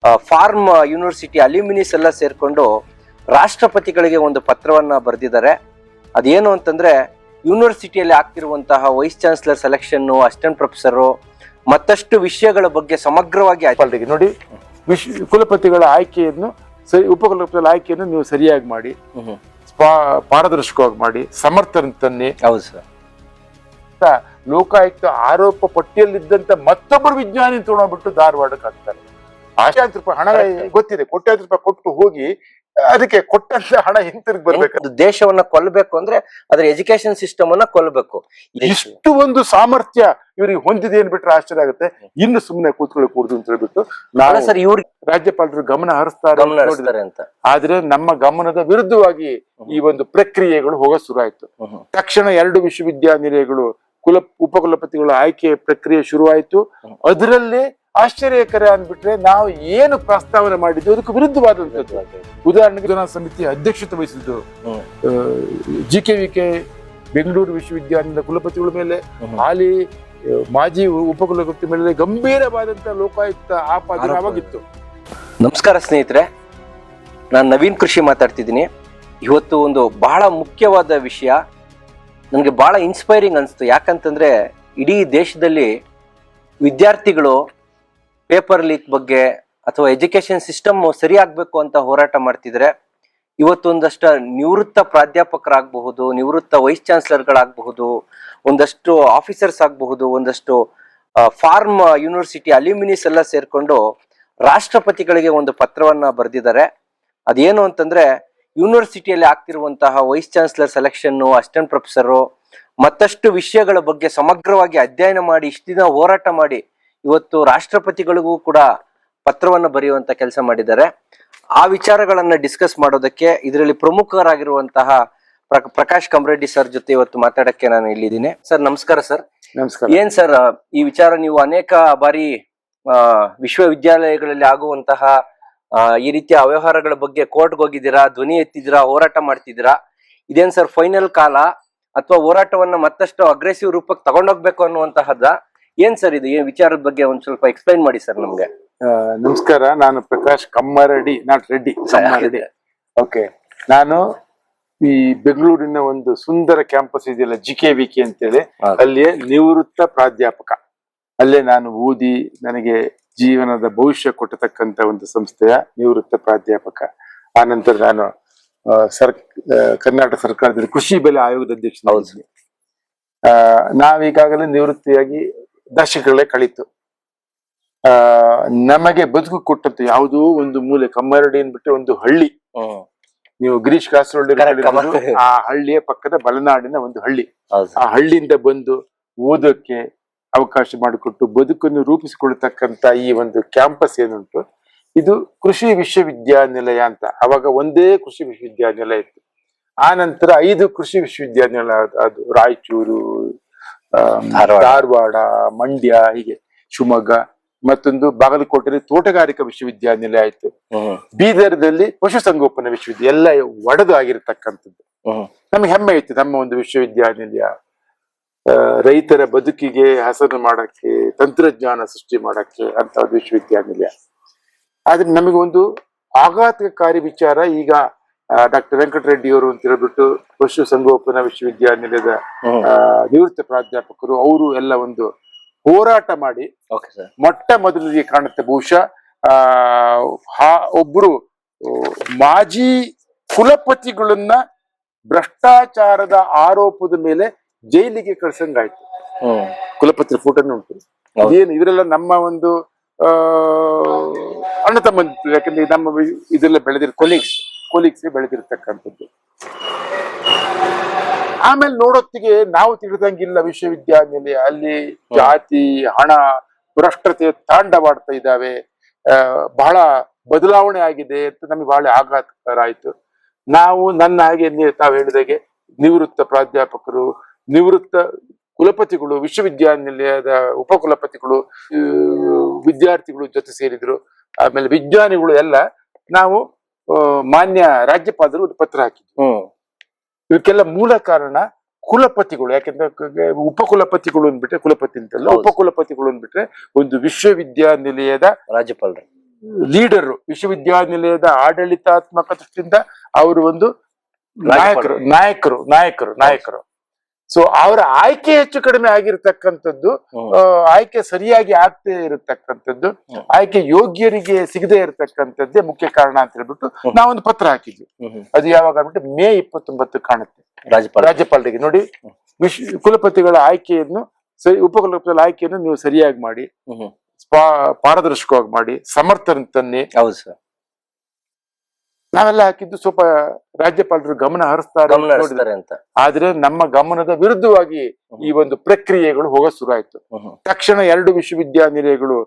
Form university ಅಲ್ಯೂಮಿನಿಸ್ ಎಲ್ಲ ಸೇರ್ಕೊಂಡು ರಾಷ್ಟ್ರಪತಿಗಳಿಗೆ ಒಂದು ಪತ್ರವನ್ನ ಬರೆದಿದ್ದಾರೆ. ಅದೇನು ಅಂತಂದ್ರೆ ಯೂನಿವರ್ಸಿಟಿಯಲ್ಲಿ ಆಗ್ತಿರುವಂತಹ vice chancellor selection, assistant professor ಮತ್ತಷ್ಟು ವಿಷಯಗಳ ಬಗ್ಗೆ ಸಮಗ್ರವಾಗಿ ನೋಡಿ, ಕುಲಪತಿಗಳ ಆಯ್ಕೆಯನ್ನು ಉಪಕುಲಪತಿಗಳ ಆಯ್ಕೆಯನ್ನು ನೀವು ಸರಿಯಾಗಿ ಮಾಡಿ, ಪಾರದರ್ಶಕವಾಗಿ ಮಾಡಿ, ಸಮರ್ಥನೆ. ಹೌದು ಸರ್. ಲೋಕಾಯುಕ್ತ ಆರೋಪ ಪಟ್ಟಿಯಲ್ಲಿದ್ದಂತ ಮತ್ತೊಬ್ಬರು ವಿಜ್ಞಾನಿ ತಗೊಂಡ್ಬಿಟ್ಟು ಧಾರವಾಡಕ್ಕೆ ಹಾಕ್ತಾರೆ. ಲಕ್ಷಾಂತರ ರೂಪಾಯಿ ಹಣ ಗೊತ್ತಿದೆ, ಕೋಟ್ಯಾಂತರ ರೂಪಾಯಿ ಕೊಟ್ಟು ಹೋಗಿ ಅದಕ್ಕೆ ಕೊಟ್ಟಂತ ಹಣ ಹಿಂತಿರುಗಿ ಬರ್ಬೇಕು. ದೇಶವನ್ನ ಕೊಲ್ಲಬೇಕು ಅಂದ್ರೆ ಅದ್ರ ಎಜುಕೇಶನ್ ಸಿಸ್ಟಮ್ ಅನ್ನ ಕೊಲ್ಲಬೇಕು. ಇಷ್ಟು ಒಂದು ಸಾಮರ್ಥ್ಯ ಇವ್ರಿಗೆ ಹೊಂದಿದೆ ಏನ್ಬಿಟ್ರೆ ಆಶ್ಚರ್ಯ ಆಗುತ್ತೆ. ಇನ್ನು ಸುಮ್ಮನೆ ಕೂತ್ಕೊಳ್ಳಿ ಕೂಡುದು ಅಂತ ಹೇಳ್ಬಿಟ್ಟು ನಾಳೆ ಸರ್ ಇವ್ರು ರಾಜ್ಯಪಾಲರು ಗಮನ ಹರಿಸ್ತಾರೆ ಅಂತ. ಆದ್ರೆ ನಮ್ಮ ಗಮನದ ವಿರುದ್ಧವಾಗಿ ಈ ಒಂದು ಪ್ರಕ್ರಿಯೆಗಳು ಹೋಗೋ ಶುರು ಆಯ್ತು. ತಕ್ಷಣ 2 ವಿಶ್ವವಿದ್ಯಾನಿಲಯಗಳು ಉಪಕುಲಪತಿಗಳ ಆಯ್ಕೆ ಪ್ರಕ್ರಿಯೆ ಶುರುವಾಯಿತು. ಅದರಲ್ಲೇ ಆಶ್ಚರ್ಯಕರ ಅಂದ್ಬಿಟ್ರೆ ನಾವು ಏನು ಪ್ರಸ್ತಾವನೆ ಮಾಡಿದ್ವಿ ಅದಕ್ಕೆ ವಿರುದ್ಧವಾದಂಥದ್ದು. ಉದಾಹರಣೆಗೆ ಯೋಜನಾ ಸಮಿತಿ ಅಧ್ಯಕ್ಷತೆ ವಹಿಸಿದ್ದು GKVK ಬೆಂಗಳೂರು ವಿಶ್ವವಿದ್ಯಾನಿಲಯದ ಕುಲಪತಿಗಳ ಮೇಲೆ, ಹಾಲಿ ಮಾಜಿ ಉಪಕುಲಪತಿ ಮೇಲೆ ಗಂಭೀರವಾದಂತಹ ಲೋಕಾಯುಕ್ತ ಆಪಾದನೆ ಅವಾಗಿತ್ತು. ನಮಸ್ಕಾರ ಸ್ನೇಹಿತರೆ, ನಾನು ನವೀನ್ ಕೃಷಿ ಮಾತಾಡ್ತಿದ್ದೀನಿ. ಇವತ್ತು ಒಂದು ಬಹಳ ಮುಖ್ಯವಾದ ವಿಷಯ ನನಗೆ ಬಹಳ ಇನ್ಸ್ಪೈರಿಂಗ್ ಅನಿಸ್ತು. ಯಾಕಂತಂದ್ರೆ ಇಡೀ ದೇಶದಲ್ಲಿ ವಿದ್ಯಾರ್ಥಿಗಳು ಪೇಪರ್ ಲೀಕ್ ಬಗ್ಗೆ ಅಥವಾ ಎಜುಕೇಶನ್ ಸಿಸ್ಟಮ್ ಸರಿ ಆಗ್ಬೇಕು ಅಂತ ಹೋರಾಟ ಮಾಡ್ತಿದ್ರೆ, ಇವತ್ತೊಂದಷ್ಟು ನಿವೃತ್ತ ಪ್ರಾಧ್ಯಾಪಕರಾಗಬಹುದು, ನಿವೃತ್ತ ವೈಸ್ ಚಾನ್ಸಲರ್ಗಳಾಗಬಹುದು, ಒಂದಷ್ಟು ಆಫೀಸರ್ಸ್ ಆಗಬಹುದು, ಒಂದಷ್ಟು ಫಾರ್ಮ್ ಯೂನಿವರ್ಸಿಟಿ ಅಲ್ಯೂಮಿನಿಸ್ ಎಲ್ಲ ಸೇರ್ಕೊಂಡು ರಾಷ್ಟ್ರಪತಿಗಳಿಗೆ ಒಂದು ಪತ್ರವನ್ನ ಬರೆದಿದ್ದಾರೆ. ಅದೇನು ಅಂತಂದ್ರೆ ಯೂನಿವರ್ಸಿಟಿಯಲ್ಲಿ ಆಗ್ತಿರುವಂತಹ vice chancellor selection, assistant professor ಮತ್ತಷ್ಟು ವಿಷಯಗಳ ಬಗ್ಗೆ ಸಮಗ್ರವಾಗಿ ಅಧ್ಯಯನ ಮಾಡಿ ಇಷ್ಟು ದಿನ ಹೋರಾಟ ಮಾಡಿ ಇವತ್ತು ರಾಷ್ಟ್ರಪತಿಗಳಿಗೂ ಕೂಡ ಪತ್ರವನ್ನ ಬರೆಯುವಂತ ಕೆಲಸ ಮಾಡಿದ್ದಾರೆ. ಆ ವಿಚಾರಗಳನ್ನ ಡಿಸ್ಕಸ್ ಮಾಡೋದಕ್ಕೆ ಇದರಲ್ಲಿ ಪ್ರಮುಖರಾಗಿರುವಂತಹ ಪ್ರಕಾಶ್ ಕಮರೆಡ್ಡಿ ಸರ್ ಜೊತೆ ಇವತ್ತು ಮಾತಾಡಕ್ಕೆ ನಾನು ಇಲ್ಲಿದ್ದೀನಿ. ಸರ್ ನಮಸ್ಕಾರ. ಸರ್ ನಮಸ್ಕಾರ. ಏನ್ ಸರ್ ಈ ವಿಚಾರ, ನೀವು ಅನೇಕ ಬಾರಿ ವಿಶ್ವವಿದ್ಯಾಲಯಗಳಲ್ಲಿ ಆಗುವಂತಹ ಈ ರೀತಿಯ ಅವ್ಯವಹಾರಗಳ ಬಗ್ಗೆ ಕೋರ್ಟ್ಗೆ ಹೋಗಿದ್ದೀರಾ, ಧ್ವನಿ ಎತ್ತಿದ್ದೀರಾ, ಹೋರಾಟ ಮಾಡ್ತಿದ್ದೀರಾ. ಇದೇನ್ ಸರ್ ಫೈನಲ್ ಕಾಲ ಅಥವಾ ಹೋರಾಟವನ್ನ ಮತ್ತಷ್ಟು ಅಗ್ರೆಸಿವ್ ರೂಪಕ್ಕೆ ತಗೊಂಡೋಗ್ಬೇಕು ಅನ್ನುವಂತಹದ್ದ? ಏನ್ ಸರ್ ಇದು, ಈ ವಿಚಾರದ ಬಗ್ಗೆ ಒಂದ್ ಸ್ವಲ್ಪ ಎಕ್ಸ್ಪ್ಲೈನ್ ಮಾಡಿ ಸರ್ ನಮ್ಗೆ. ನಮಸ್ಕಾರ, ನಾನು ಪ್ರಕಾಶ್ ಕಮ್ಮರಡಿ, ನಾಟ್ ರೆಡ್ಡಿ. ಓಕೆ, ನಾನು ಈ ಬೆಂಗಳೂರಿನ ಒಂದು ಸುಂದರ ಕ್ಯಾಂಪಸ್ ಇದೆಯಲ್ಲ GKVK ಅಂತೇಳಿ, ಅಲ್ಲಿಯೇ ನಿವೃತ್ತ ಪ್ರಾಧ್ಯಾಪಕ. ಅಲ್ಲೇ ನಾನು ಓದಿ ನನಗೆ ಜೀವನದ ಭವಿಷ್ಯ ಕೊಟ್ಟತಕ್ಕಂತ ಒಂದು ಸಂಸ್ಥೆಯ ನಿವೃತ್ತ ಪ್ರಾಧ್ಯಾಪಕ. ಆ ನಂತರ ನಾನು ಕರ್ನಾಟಕ ಸರ್ಕಾರದಲ್ಲಿ ಕೃಷಿ ಬೆಲೆ ಆಯೋಗದ ಅಧ್ಯಕ್ಷ. ನಾವೀಗಾಗಲೇ ನಿವೃತ್ತಿಯಾಗಿ ದಶಕಗಳೇ ಕಳೀತು. ನಮಗೆ ಬದುಕು ಕೊಟ್ಟಂತ ಯಾವುದೋ ಒಂದು ಮೂಲೆ, ಕಮ್ಮರಡಿ ಅಂದ್ಬಿಟ್ಟು ಒಂದು ಹಳ್ಳಿ, ನೀವು ಗಿರೀಶ್ ಕಾಸರಳ್ಳಿ ಆ ಹಳ್ಳಿಯ ಪಕ್ಕದ ಬಲನಾಡಿನ ಒಂದು ಹಳ್ಳಿ. ಆ ಹಳ್ಳಿಯಿಂದ ಬಂದು ಓದೋಕೆ ಅವಕಾಶ ಮಾಡಿಕೊಟ್ಟು ಬದುಕನ್ನು ರೂಪಿಸಿಕೊಳ್ತಕ್ಕಂತ ಈ ಒಂದು ಕ್ಯಾಂಪಸ್ ಏನುಂಟು, ಇದು ಕೃಷಿ ವಿಶ್ವವಿದ್ಯಾನಿಲಯ ಅಂತ. ಅವಾಗ ಒಂದೇ ಕೃಷಿ ವಿಶ್ವವಿದ್ಯಾನಿಲಯ ಇತ್ತು. ಆ ನಂತರ 5 ಕೃಷಿ ವಿಶ್ವವಿದ್ಯಾನಿಲಯ, ಅದು ರಾಯಚೂರು, ಧಾರವಾಡ, ಮಂಡ್ಯ, ಹೀಗೆ ಶಿವಮೊಗ್ಗ, ಮತ್ತೊಂದು ಬಾಗಲಕೋಟೆಯಲ್ಲಿ ತೋಟಗಾರಿಕಾ ವಿಶ್ವವಿದ್ಯಾನಿಲಯ ಆಯ್ತು. ಬೀದರ್ದಲ್ಲಿ ಪಶುಸಂಗೋಪನಾ ವಿಶ್ವವಿದ್ಯಾಲಯ, ಎಲ್ಲ ಒಡೆದು ಆಗಿರತಕ್ಕಂಥದ್ದು. ನಮ್ಗೆ ಹೆಮ್ಮೆ ಇತ್ತು ನಮ್ಮ ಒಂದು ವಿಶ್ವವಿದ್ಯಾನಿಲಯ ರೈತರ ಬದುಕಿಗೆ ಹಸನು ಮಾಡಕ್ಕೆ, ತಂತ್ರಜ್ಞಾನ ಸೃಷ್ಟಿ ಮಾಡಕ್ಕೆ ಅಂತ ಒಂದು ವಿಶ್ವವಿದ್ಯಾನಿಲಯ. ಆದ್ರೆ ನಮಗೆ ಒಂದು ಆಘಾತಕಾರಿ ವಿಚಾರ, ಈಗ ಡಾಕ್ಟರ್ ವೆಂಕಟರೆಡ್ಡಿ ಅವರು ಅಂತ ಹೇಳ್ಬಿಟ್ಟು ಪಶು ಸಂಗೋಪನಾ ವಿಶ್ವವಿದ್ಯಾನಿಲಯದ ನಿವೃತ್ತ ಪ್ರಾಧ್ಯಾಪಕರು, ಅವರು ಎಲ್ಲ ಒಂದು ಹೋರಾಟ ಮಾಡಿ ಮೊಟ್ಟ ಮೊದಲಿಗೆ ಕಾಣುತ್ತೆ ಬಹುಶಃ ಒಬ್ರು ಮಾಜಿ ಕುಲಪತಿಗಳನ್ನ ಭ್ರಷ್ಟಾಚಾರದ ಆರೋಪದ ಮೇಲೆ ಜೈಲಿಗೆ ಕಳ್ಸಂಗಾಯ್ತು. ಕುಲಪತಿ ಫೋಟೋನು ಉಂಟು. ಏನು ಇವರೆಲ್ಲ ನಮ್ಮ ಒಂದು ಅಣ್ಣ ತಮ್ಮಂದಿರು, ಯಾಕಂದ್ರೆ ನಮ್ಮ ಇದೆಲ್ಲ ಕೊಲೀಗ್ಸ್ ಬೆಳೆದಿರ್ತಕ್ಕಂಥದ್ದು. ಆಮೇಲೆ ನೋಡೋತ್ತಿಗೆ ನಾವು ತಿಳಿದಂಗಿಲ್ಲ ವಿಶ್ವವಿದ್ಯಾನಿಲಯ, ಅಲ್ಲಿ ಜಾತಿ, ಹಣ, ಭ್ರಷ್ಟತೆ ತಾಂಡವಾಡ್ತಾ ಇದ್ದಾವೆ, ಬಹಳ ಬದಲಾವಣೆ ಆಗಿದೆ ಅಂತ ನಮಗೆ ಬಹಳ ಆಘಾತಕರ ಆಯ್ತು. ನಾವು ನನ್ನ ಹಾಗೆ ತಾವು ಹೇಳಿದಾಗೆ ನಿವೃತ್ತ ಪ್ರಾಧ್ಯಾಪಕರು, ನಿವೃತ್ತ ಕುಲಪತಿಗಳು, ವಿಶ್ವವಿದ್ಯಾನಿಲಯದ ಉಪಕುಲಪತಿಗಳು, ವಿದ್ಯಾರ್ಥಿಗಳು ಜೊತೆ ಸೇರಿದ್ರು. ಆಮೇಲೆ ವಿಜ್ಞಾನಿಗಳು ಎಲ್ಲ ನಾವು ಮಾನ್ಯ ರಾಜ್ಯಪಾಲರು ಒಂದು ಪತ್ರ ಹಾಕಿದ್ವಿ. ಇವಕ್ಕೆಲ್ಲ ಮೂಲ ಕಾರಣ ಕುಲಪತಿಗಳು. ಯಾಕೆಂದ್ರೆ ಉಪಕುಲಪತಿಗಳು ಅಂದ್ಬಿಟ್ರೆ, ಕುಲಪತಿ ಅಂತಲ್ಲ, ಉಪಕುಲಪತಿಗಳು ಅಂದ್ಬಿಟ್ರೆ ಒಂದು ವಿಶ್ವವಿದ್ಯಾನಿಲಯದ ಲೀಡರ್, ವಿಶ್ವವಿದ್ಯಾನಿಲಯದ ಆಡಳಿತಾತ್ಮಕ ದೃಷ್ಟಿಯಿಂದ ಅವರು ಒಂದು ನಾಯಕರು. ಸೊ ಅವರ ಆಯ್ಕೆ ಹೆಚ್ಚು ಕಡಿಮೆ ಆಗಿರ್ತಕ್ಕಂಥದ್ದು, ಆಯ್ಕೆ ಸರಿಯಾಗಿ ಆಗ್ತೇ ಇರತಕ್ಕಂಥದ್ದು, ಆಯ್ಕೆ ಯೋಗ್ಯರಿಗೆ ಸಿಗದೆ ಇರತಕ್ಕಂಥದ್ದೇ ಮುಖ್ಯ ಕಾರಣ ಅಂತ ಹೇಳ್ಬಿಟ್ಟು ನಾವೊಂದು ಪತ್ರ ಹಾಕಿದ್ವಿ. ಅದು ಯಾವಾಗ ಅಂದ್ಬಿಟ್ಟು ಮೇ 29 ಕಾಣುತ್ತೆ ರಾಜ್ಯಪಾಲರಿಗೆ. ನೋಡಿ, ಕುಲಪತಿಗಳ ಆಯ್ಕೆಯನ್ನು ಉಪಕುಲಪತಿಗಳ ಆಯ್ಕೆಯನ್ನು ನೀವು ಸರಿಯಾಗಿ ಮಾಡಿ, ಪಾರದರ್ಶಕವಾಗಿ ಮಾಡಿ, ಸಮರ್ಥನೆ. ಹೌದು ಸರ್. ನಾವೆಲ್ಲ ಹಾಕಿದ್ದು ಸ್ವಲ್ಪ ರಾಜ್ಯಪಾಲರು ಗಮನ ಹರಿಸ್ತಾರೆ ಅಂತ. ಆದ್ರೆ ನಮ್ಮ ಗಮನದ ವಿರುದ್ಧವಾಗಿ ಈ ಒಂದು ಪ್ರಕ್ರಿಯೆಗಳು ಹೋಗ ಶುರು ಆಯ್ತು. ತಕ್ಷಣ 2 ವಿಶ್ವವಿದ್ಯಾನಿಲಯಗಳು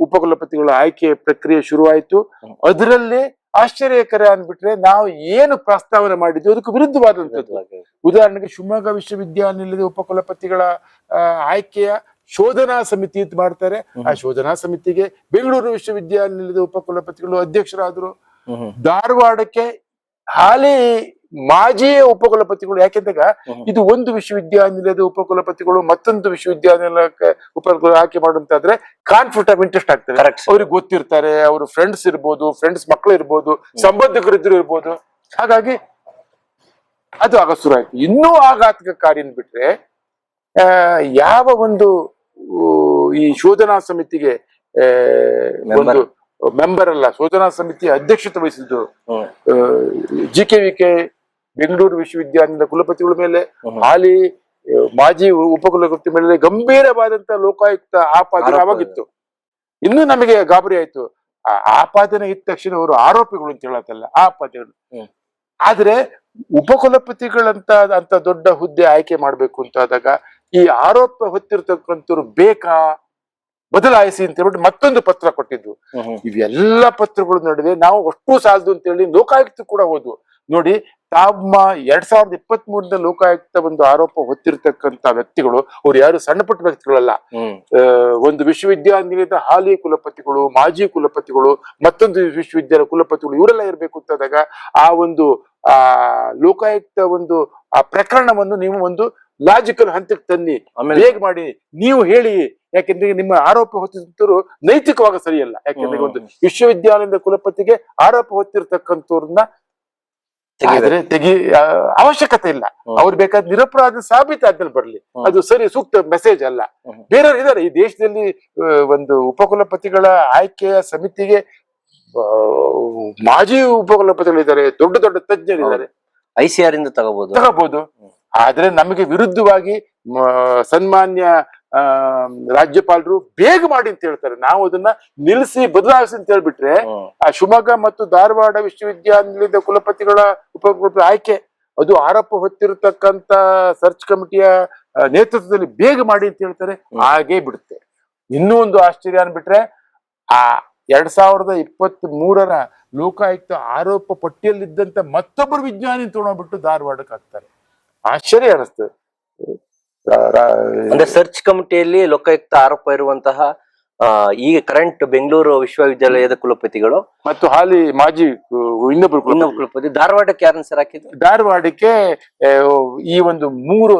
ಉಪಕುಲಪತಿಗಳ ಆಯ್ಕೆ ಪ್ರಕ್ರಿಯೆ ಶುರುವಾಯ್ತು. ಅದರಲ್ಲೇ ಆಶ್ಚರ್ಯಕರ ಅಂದ್ಬಿಟ್ರೆ ನಾವು ಏನು ಪ್ರಸ್ತಾವನೆ ಮಾಡಿದ್ವಿ ಅದಕ್ಕೆ ವಿರುದ್ಧವಾದಂಥದ್ದು. ಉದಾಹರಣೆಗೆ ಶಿವಮೊಗ್ಗ ವಿಶ್ವವಿದ್ಯಾನಿಲಯದ ಉಪಕುಲಪತಿಗಳ ಆಯ್ಕೆಯ ಶೋಧನಾ ಸಮಿತಿ ಅಂತ ಮಾಡ್ತಾರೆ. ಆ ಶೋಧನಾ ಸಮಿತಿಗೆ ಬೆಂಗಳೂರು ವಿಶ್ವವಿದ್ಯಾನಿಲಯದ ಉಪಕುಲಪತಿಗಳು ಅಧ್ಯಕ್ಷರಾದ್ರು. ಧಾರವಾಡಕ್ಕೆ ಹಾಲಿ ಮಾಜಿ ಉಪಕುಲಪತಿಗಳು, ಯಾಕೆಂದಾಗ ಇದು ಒಂದು ವಿಶ್ವವಿದ್ಯಾನಿಲಯದ ಉಪಕುಲಪತಿಗಳು ಮತ್ತೊಂದು ವಿಶ್ವವಿದ್ಯಾನಿಲಯಕ್ಕೆ ಉಪಕುಲ ಆಯ್ಕೆ ಮಾಡುವಂತಾದ್ರೆ ಕಾನ್ಫ್ಲಿಕ್ಟ್ ಆಫ್ ಇಂಟ್ರೆಸ್ಟ್ ಆಗ್ತದೆ. ಅವ್ರಿಗೆ ಗೊತ್ತಿರ್ತಾರೆ, ಅವ್ರ ಫ್ರೆಂಡ್ಸ್ ಇರ್ಬೋದು, ಫ್ರೆಂಡ್ಸ್ ಮಕ್ಕಳು ಇರ್ಬೋದು, ಸಂಬಂಧಿಕರಿದ್ರು ಇರ್ಬೋದು. ಹಾಗಾಗಿ ಅದು ಆಗ ಶುರು ಆಯ್ತು. ಇನ್ನೂ ಆಘಾತಕಾರಿ ಅಂದ್ಬಿಟ್ರೆ, ಯಾವ ಒಂದು ಈ ಶೋಧನಾ ಸಮಿತಿಗೆ ಒಂದು ಮೆಂಬರ್ ಅಲ್ಲ, ಶೋಧನಾ ಸಮಿತಿ ಅಧ್ಯಕ್ಷತೆ ವಹಿಸಿದ್ದು GKVK ಬೆಂಗಳೂರು ವಿಶ್ವವಿದ್ಯಾನಿಲಯದ ಕುಲಪತಿಗಳ ಮೇಲೆ, ಹಾಲಿ ಮಾಜಿ ಉಪಕುಲಪತಿ ಮೇಲೆ ಗಂಭೀರವಾದಂತ ಲೋಕಾಯುಕ್ತ ಆಪಾದನೆ ಅವಾಗಿತ್ತು. ಇನ್ನೂ ನಮಗೆ ಗಾಬರಿ ಆಯ್ತು. ಆಪಾದನೆ ಇದ್ದ ತಕ್ಷಣ ಅವರು ಆರೋಪಿಗಳು ಅಂತ ಹೇಳತ್ತಲ್ಲ, ಆಪಾದನೆಗಳು. ಆದ್ರೆ ಉಪಕುಲಪತಿಗಳಂತ ದೊಡ್ಡ ಹುದ್ದೆ ಆಯ್ಕೆ ಮಾಡ್ಬೇಕು ಅಂತ ಆದಾಗ ಈ ಆರೋಪ ಹೊತ್ತಿರ್ತಕ್ಕಂಥವ್ರು ಬೇಕಾ, ಬದಲಾಯಿಸಿ ಅಂತ ಹೇಳ್ಬಿಟ್ಟು ಮತ್ತೊಂದು ಪತ್ರ ಕೊಟ್ಟಿದ್ದು. ಇವೆಲ್ಲ ಪತ್ರಗಳ ನಡುವೆ ನಾವು ಅಷ್ಟು ಸಾಲದು ಅಂತ ಹೇಳಿ ಲೋಕಾಯುಕ್ತ ಕೂಡ ಹೋದ್ವು. ನೋಡಿ, ತಮ್ಮ 2023 ಲೋಕಾಯುಕ್ತ ಒಂದು ಆರೋಪ ಹೊತ್ತಿರ್ತಕ್ಕಂಥ ವ್ಯಕ್ತಿಗಳು ಅವ್ರು ಯಾರು ಸಣ್ಣ ಪುಟ್ಟ ವ್ಯಕ್ತಿಗಳಲ್ಲ. ಒಂದು ವಿಶ್ವವಿದ್ಯಾನಿಲಯದ ಹಾಲಿ ಕುಲಪತಿಗಳು, ಮಾಜಿ ಕುಲಪತಿಗಳು, ಮತ್ತೊಂದು ವಿಶ್ವವಿದ್ಯಾಲಯ ಕುಲಪತಿಗಳು, ಇವರೆಲ್ಲ ಇರ್ಬೇಕು ಅಂತಾದಾಗ ಆ ಒಂದು ಲೋಕಾಯುಕ್ತ ಒಂದು ಆ ಪ್ರಕರಣವನ್ನು ನೀವು ಒಂದು ಲಾಜಿಕಲ್ ಹಂತಕ್ಕೆ ತನ್ನಿ, ಹೇಗ್ ಮಾಡಿ ನೀವು ಹೇಳಿ. ಯಾಕೆಂದ್ರೆ ನಿಮ್ಮ ಆರೋಪ ಹೊತ್ತಿರ್ತರು ನೈತಿಕವಾಗಿ ಸರಿಯಲ್ಲ. ಯಾಕೆಂದ್ರೆ ಒಂದು ವಿಶ್ವವಿದ್ಯಾಲಯದ ಕುಲಪತಿಗೆ ಆರೋಪ ಹೊತ್ತಿರ್ತಕ್ಕಂಥವ್ರನ್ನ ತೆಗಿ ಅವಶ್ಯಕತೆ ಇಲ್ಲ. ಅವ್ರು ಬೇಕಾದ ನಿರಪರಾಧ ಸಾಬೀತಾದ್ಮೇಲೆ ಬರ್ಲಿ, ಅದು ಸರಿ ಸೂಕ್ತ ಮೆಸೇಜ್ ಅಲ್ಲ. ಬೇರೆಯವ್ರು ಇದಾರೆ ಈ ದೇಶದಲ್ಲಿ. ಒಂದು ಉಪಕುಲಪತಿಗಳ ಆಯ್ಕೆಯ ಸಮಿತಿಗೆ ಮಾಜಿ ಉಪಕುಲಪತಿಗಳಿದ್ದಾರೆ, ದೊಡ್ಡ ದೊಡ್ಡ ತಜ್ಞರಿದ್ದಾರೆ, ICR ಇಂದ ತಗೋಬಹುದು. ಆದ್ರೆ ನಮಗೆ ವಿರುದ್ಧವಾಗಿ ಸನ್ಮಾನ್ಯ ರಾಜ್ಯಪಾಲರು ಬೇಗ ಮಾಡಿ ಅಂತ ಹೇಳ್ತಾರೆ. ನಾವು ಅದನ್ನ ನಿಲ್ಲಿಸಿ ಬದಲಾಯಿಸಿ ಅಂತ ಹೇಳ್ಬಿಟ್ರೆ, ಆ ಶಿವಮೊಗ್ಗ ಮತ್ತು ಧಾರವಾಡ ವಿಶ್ವವಿದ್ಯಾನಿಲಯದ ಕುಲಪತಿಗಳ ಉಪಕುಲಪತಿ ಆಯ್ಕೆ ಅದು ಆರೋಪ ಹೊತ್ತಿರತಕ್ಕಂತ ಸರ್ಚ್ ಕಮಿಟಿಯ ನೇತೃತ್ವದಲ್ಲಿ ಬೇಗ ಮಾಡಿ ಅಂತ ಹೇಳ್ತಾರೆ. ಹಾಗೇ ಬಿಡುತ್ತೆ. ಇನ್ನೂ ಒಂದು ಆಶ್ಚರ್ಯ ಅನ್ಬಿಟ್ರೆ, ಆ 2023 ಲೋಕಾಯುಕ್ತ ಆರೋಪ ಪಟ್ಟಿಯಲ್ಲಿದ್ದಂತ ಮತ್ತೊಬ್ಬರು ವಿಜ್ಞಾನಿ ತಗೊಂಡ್ಬಿಟ್ಟು ಧಾರವಾಡಕ್ಕೆ ಹಾಕ್ತಾರೆ. ಆಶ್ಚರ್ಯ ಅನಿಸ್ತದೆ. ಅಂದ್ರೆ ಸರ್ಚ್ ಕಮಿಟಿಯಲ್ಲಿ ಲೋಕಾಯುಕ್ತ ಆರೋಪ ಇರುವಂತಹ ಈಗ ಕರೆಂಟ್ ಬೆಂಗಳೂರು ವಿಶ್ವವಿದ್ಯಾಲಯದ ಕುಲಪತಿಗಳು ಮತ್ತು ಹಾಲಿ ಮಾಜಿ ಇನ್ನೊಬ್ರು ಕುಲಪತಿ ಧಾರವಾಡಕ್ಕೆ ಯಾರನ್ನ ಸರ್ ಹಾಕಿದ್ರು? ಧಾರವಾಡಕ್ಕೆ ಈ ಒಂದು 3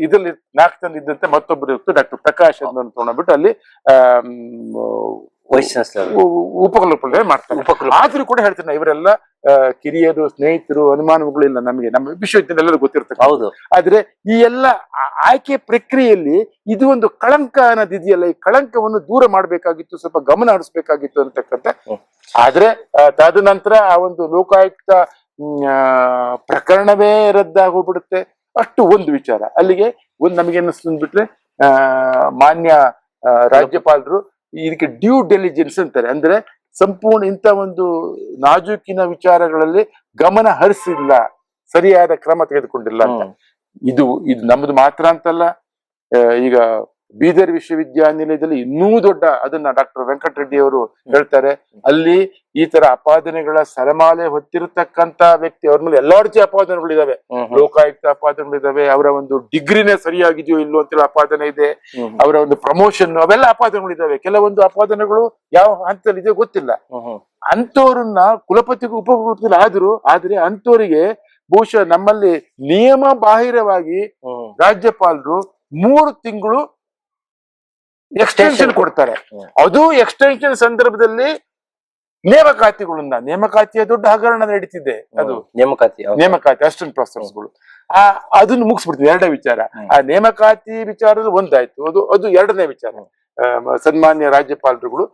ಇದರಲ್ಲಿ 4 ಜನ ಇದ್ದಂತೆ ಮತ್ತೊಬ್ಬರು ಡಾಕ್ಟರ್ ಪ್ರಕಾಶ್ ಅಂತ ತಗೊಂಡ್ಬಿಟ್ಟು ಅಲ್ಲಿ ಉಪಕುಲಪತಿ ಮಾಡ್ತಾರೆ. ಆದ್ರೂ ಕೂಡ ಹೇಳ್ತೇನೆ, ಇವರೆಲ್ಲ ಕಿರಿಯರು, ಸ್ನೇಹಿತರು, ಅನುಮಾನಗಳು ಇಲ್ಲ ನಮಗೆ, ನಮ್ಮ ವಿಶ್ವವಿದ್ಯಾಲಯ ಎಲ್ಲರೂ ಗೊತ್ತಿರ್ತದೆ. ಹೌದು. ಆದ್ರೆ ಈ ಎಲ್ಲ ಆಯ್ಕೆ ಪ್ರಕ್ರಿಯೆಯಲ್ಲಿ ಇದು ಒಂದು ಕಳಂಕ ಅನ್ನೋದಿದೆಯಲ್ಲ, ಈ ಕಳಂಕವನ್ನು ದೂರ ಮಾಡ್ಬೇಕಾಗಿತ್ತು, ಸ್ವಲ್ಪ ಗಮನ ಹರಿಸ್ಬೇಕಾಗಿತ್ತು ಅಂತಕ್ಕಂಥ. ಆದ್ರೆ ತದನಂತರ ಆ ಒಂದು ಲೋಕಾಯುಕ್ತ ಪ್ರಕರಣವೇ ರದ್ದಾಗಿ ಹೋಗ್ಬಿಡುತ್ತೆ. ಅಷ್ಟು ಒಂದು ವಿಚಾರ. ಅಲ್ಲಿಗೆ ಒಂದು ನಮಗೆ ಅನ್ನಿಸ್ಬಿಟ್ರೆ, ಮಾನ್ಯ ರಾಜ್ಯಪಾಲರು ಇದಕ್ಕೆ ಡ್ಯೂ ಡೆಲಿಜೆನ್ಸ್ ಅಂತಾರೆ. ಅಂದ್ರೆ ಸಂಪೂರ್ಣ ಇಂಥ ಒಂದು ನಾಜೂಕಿನ ವಿಚಾರಗಳಲ್ಲಿ ಗಮನ ಹರಿಸಿಲ್ಲ, ಸರಿಯಾದ ಕ್ರಮ ತೆಗೆದುಕೊಂಡಿಲ್ಲ ಅಂತ. ಇದು ನಮ್ಮದು ಮಾತ್ರ ಅಂತಲ್ಲ. ಈಗ ಬೀದರ್ ವಿಶ್ವವಿದ್ಯಾನಿಲಯದಲ್ಲಿ ಇನ್ನೂ ದೊಡ್ಡ, ಅದನ್ನ ಡಾಕ್ಟರ್ ವೆಂಕಟರೆಡ್ಡಿ ಅವರು ಹೇಳ್ತಾರೆ, ಅಲ್ಲಿ ಈ ತರ ಅಪಾದನೆಗಳ ಸರಮಾಲೆ ಹೊತ್ತಿರತಕ್ಕಂತ ವ್ಯಕ್ತಿ, ಅವ್ರ ಮೇಲೆ ಎಲ್ಲಾ ರೀತಿಯ ಅಪಾದನೆಗಳಿದಾವೆ. ಲೋಕಾಯುಕ್ತ ಅಪಾದನೆಗಳಿದಾವೆ, ಅವರ ಒಂದು ಡಿಗ್ರಿನೇ ಸರಿಯಾಗಿದೆಯೋ ಇಲ್ಲೋ ಅಂತೇಳಿ ಅಪಾದನೆ ಇದೆ, ಅವರ ಒಂದು ಪ್ರಮೋಷನ್, ಅವೆಲ್ಲ ಅಪಾದನೆಗಳಿದಾವೆ. ಕೆಲವೊಂದು ಅಪಾದನೆಗಳು ಯಾವ ಹಂತದಲ್ಲಿ ಇದೆ ಗೊತ್ತಿಲ್ಲ. ಅಂತವ್ರನ್ನ ಕುಲಪತಿಗೂ ಉಪಕುಲಪತಿ ಆದ್ರೆ ಅಂತವರಿಗೆ ಬಹುಶಃ ನಮ್ಮಲ್ಲಿ ನಿಯಮ ಬಾಹಿರವಾಗಿ ರಾಜ್ಯಪಾಲರು 3 ತಿಂಗಳು ಎಕ್ಸ್ಟೆನ್ಷನ್ ಕೊಡ್ತಾರೆ. ಅದು ಎಕ್ಸ್ಟೆನ್ಷನ್ ಸಂದರ್ಭದಲ್ಲಿ ನೇಮಕಾತಿಯ ದೊಡ್ಡ ಹಗರಣ ನಡೀತಿದೆ. ಅದು ನೇಮಕಾತಿ ಅಸಿಸ್ಟೆಂಟ್ ಪ್ರೊಫೆಸರ್ಸ್ಗಳು ಅದನ್ನು ಮುಗಿಸ್ಬಿಡ್ತೀವಿ. ಎರಡನೇ ವಿಚಾರ, ಆ ನೇಮಕಾತಿ ವಿಚಾರದಲ್ಲಿ ಒಂದಾಯ್ತು. ಅದು ಎರಡನೇ ವಿಚಾರ. ಸನ್ಮಾನ್ಯ ರಾಜ್ಯಪಾಲರುಗಳು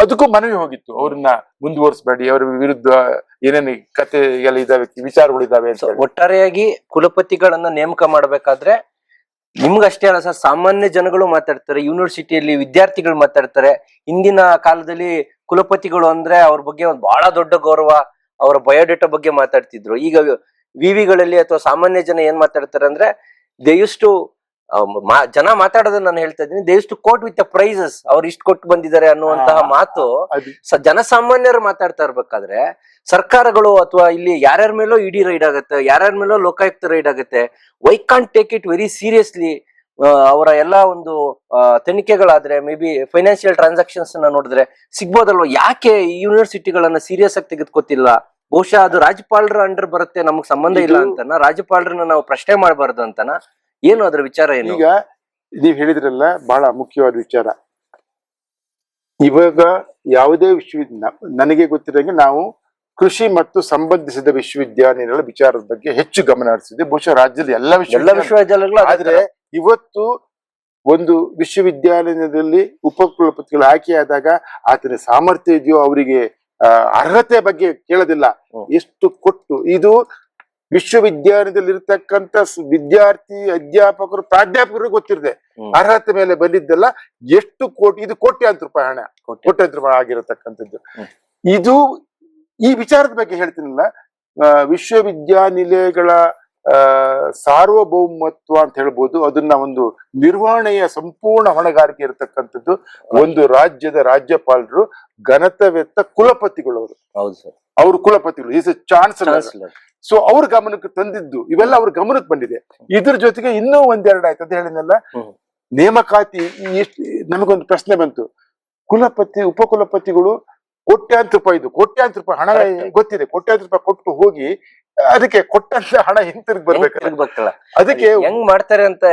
ಅದಕ್ಕೂ ಮನವಿ ಹೋಗಿತ್ತು, ಅವ್ರನ್ನ ಮುಂದುವರಿಸಬೇಡಿ, ಅವರ ವಿರುದ್ಧ ಏನೇನು ಕಥೆಗಳು ಇದಾವೆ, ವಿಚಾರಗಳು ಇದಾವೆ ಅಂತ. ಒಟ್ಟಾರೆಯಾಗಿ ಕುಲಪತಿಗಳನ್ನ ನೇಮಕ ಮಾಡ್ಬೇಕಾದ್ರೆ ನಿಮ್ಗಷ್ಟೇ ಅಲ್ಲ ಸರ್, ಸಾಮಾನ್ಯ ಜನಗಳು ಮಾತಾಡ್ತಾರೆ, ಯೂನಿವರ್ಸಿಟಿಯಲ್ಲಿ ವಿದ್ಯಾರ್ಥಿಗಳು ಮಾತಾಡ್ತಾರೆ. ಹಿಂದಿನ ಕಾಲದಲ್ಲಿ ಕುಲಪತಿಗಳು ಅಂದ್ರೆ ಅವ್ರ ಬಗ್ಗೆ ಒಂದು ಬಹಳ ದೊಡ್ಡ ಗೌರವ, ಅವರ ಬಯೋಡೇಟಾ ಬಗ್ಗೆ ಮಾತಾಡ್ತಿದ್ರು. ಈಗ ವಿವಿಗಳಲ್ಲಿ ಅಥವಾ ಸಾಮಾನ್ಯ ಜನ ಏನ್ ಮಾತಾಡ್ತಾರೆ ಅಂದ್ರೆ, ದೇ ಯೂಸ್ ಟು ಜನ ಮಾತಾಡೋದನ್ನ ನಾನು ಹೇಳ್ತಾ ಇದ್ದೀನಿ, they use to quote with the prices, ಅವ್ರು ಇಷ್ಟು ಕೊಟ್ಟು ಬಂದಿದ್ದಾರೆ ಅನ್ನುವಂತಹ ಮಾತು ಜನಸಾಮಾನ್ಯರು ಮಾತಾಡ್ತಾ ಇರ್ಬೇಕಾದ್ರೆ, ಸರ್ಕಾರಗಳು ಅಥವಾ ಇಲ್ಲಿ ಯಾರ್ಯಾರ ಮೇಲೋ ಇಡಿ ರೈಡ್ ಆಗುತ್ತೆ, ಯಾರ್ಯಾರ ಮೇಲೋ ಲೋಕಾಯುಕ್ತ ರೈಡ್ ಆಗುತ್ತೆ, why can't take it very seriously. ಅವರ ಎಲ್ಲಾ ಒಂದು ತನಿಖೆಗಳಾದ್ರೆ, ಮೇ ಬಿ ಫೈನಾನ್ಷಿಯಲ್ ಟ್ರಾನ್ಸಾಕ್ಷನ್ಸ್ ನೋಡಿದ್ರೆ ಸಿಗ್ಬೋದಲ್ವಾ? ಯಾಕೆ ಈ ಯೂನಿವರ್ಸಿಟಿಗಳನ್ನ ಸೀರಿಯಸ್ ಆಗಿ ತೆಗೆದುಕೊತಿಲ್ಲ? ಬಹುಶಃ ಅದು ರಾಜ್ಯಪಾಲರ ಅಂಡರ್ ಬರುತ್ತೆ, ನಮಗ್ ಸಂಬಂಧ ಇಲ್ಲ ಅಂತನ, ರಾಜ್ಯಪಾಲರನ್ನ ನಾವು ಪ್ರಶ್ನೆ ಮಾಡಬಾರ್ದು ಅಂತನ, ಏನು ಅದ್ರ ವಿಚಾರ ಏನು? ಈಗ ನೀವ್ ಹೇಳಿದ್ರಲ್ಲ, ಬಹಳ ಮುಖ್ಯವಾದ ವಿಚಾರ. ಇವಾಗ ಯಾವುದೇ ನನಗೆ ಗೊತ್ತಿರಂಗೆ ನಾವು ಕೃಷಿ ಮತ್ತು ಸಂಬಂಧಿಸಿದ ವಿಶ್ವವಿದ್ಯಾನಿಲಯಗಳ ವಿಚಾರದ ಬಗ್ಗೆ ಹೆಚ್ಚು ಗಮನ ಹರಿಸಿದ್ವಿ, ಬಹುಶಃ ರಾಜ್ಯದ ಎಲ್ಲ ವಿಶ್ವವಿದ್ಯಾಲಯಗಳು. ಆದ್ರೆ ಇವತ್ತು ಒಂದು ವಿಶ್ವವಿದ್ಯಾಲಯದಲ್ಲಿ ಉಪಕುಲಪತಿಗಳು ಆಯ್ಕೆಯಾದಾಗ ಆತನ ಸಾಮರ್ಥ್ಯ ಇದೆಯೋ, ಅವರಿಗೆ ಅರ್ಹತೆ ಬಗ್ಗೆ ಕೇಳೋದಿಲ್ಲ, ಎಷ್ಟು ಕೊಟ್ಟು. ಇದು ವಿಶ್ವವಿದ್ಯಾಲಯದಲ್ಲಿ ಇರ್ತಕ್ಕಂಥ ವಿದ್ಯಾರ್ಥಿ, ಅಧ್ಯಾಪಕರು, ಪ್ರಾಧ್ಯಾಪಕರು ಗೊತ್ತಿರದೆ ಅರ್ಹತೆ ಮೇಲೆ ಬಂದಿದ್ದಲ್ಲ, ಎಷ್ಟು ಕೋಟಿ, ಇದು ಕೋಟ್ಯಾಂತರ ರೂಪಾಯಿ ಹಣ, ಕೋಟ್ಯಾಂತರ ರೂಪಾಯಿ ಆಗಿರತಕ್ಕಂಥದ್ದು. ಇದು ಈ ವಿಚಾರದ ಬಗ್ಗೆ ಹೇಳ್ತೀನಲ್ಲ, ವಿಶ್ವವಿದ್ಯಾನಿಲಯಗಳ ಸಾರ್ವಭೌಮತ್ವ ಅಂತ ಹೇಳ್ಬೋದು, ಅದನ್ನ ಒಂದು ನಿರ್ವಹಣೆಯ ಸಂಪೂರ್ಣ ಹೊಣೆಗಾರಿಕೆ ಇರತಕ್ಕಂಥದ್ದು ಒಂದು ರಾಜ್ಯದ ರಾಜ್ಯಪಾಲರು, ಘನತವೆತ್ತ ಕುಲಪತಿಗಳು. ಹೌದು ಸರ್, ಅವರು ಕುಲಪತಿಗಳು, ಈಸ್ ಎ ಚಾನ್ಸಲರ್. ಸೊ ಅವ್ರ ಗಮನಕ್ಕೆ ತಂದಿದ್ದು ಇವೆಲ್ಲ ಅವ್ರ ಗಮನಕ್ಕೆ ಬಂದಿದೆ. ಇದ್ರ ಜೊತೆಗೆ ಇನ್ನೂ ಒಂದೆರಡು ಆಯ್ತು ಅಂತ ಹೇಳಿದ್ನಲ್ಲ, ನೇಮಕಾತಿ. ನಮಗೊಂದು ಪ್ರಶ್ನೆ ಬಂತು, ಉಪಕುಲಪತಿಗಳು ಕೋಟ್ಯಾಂತರ ರೂಪಾಯಿ ಹಣ ಗೊತ್ತಿದೆ, ಕೋಟ್ಯಾಂತರ ರೂಪಾಯಿ ಕೊಟ್ಟು ಹೋಗಿ ಅದಕ್ಕೆ ಕೊಟ್ಟಂತ ಹಣ ಹಿಂತಿರುಗಿ ಬರ್ಬೇಕಲ್ಲ, ಅದಕ್ಕೆ ಹೆಂಗ್ ಮಾಡ್ತಾರೆ ಅಂತ.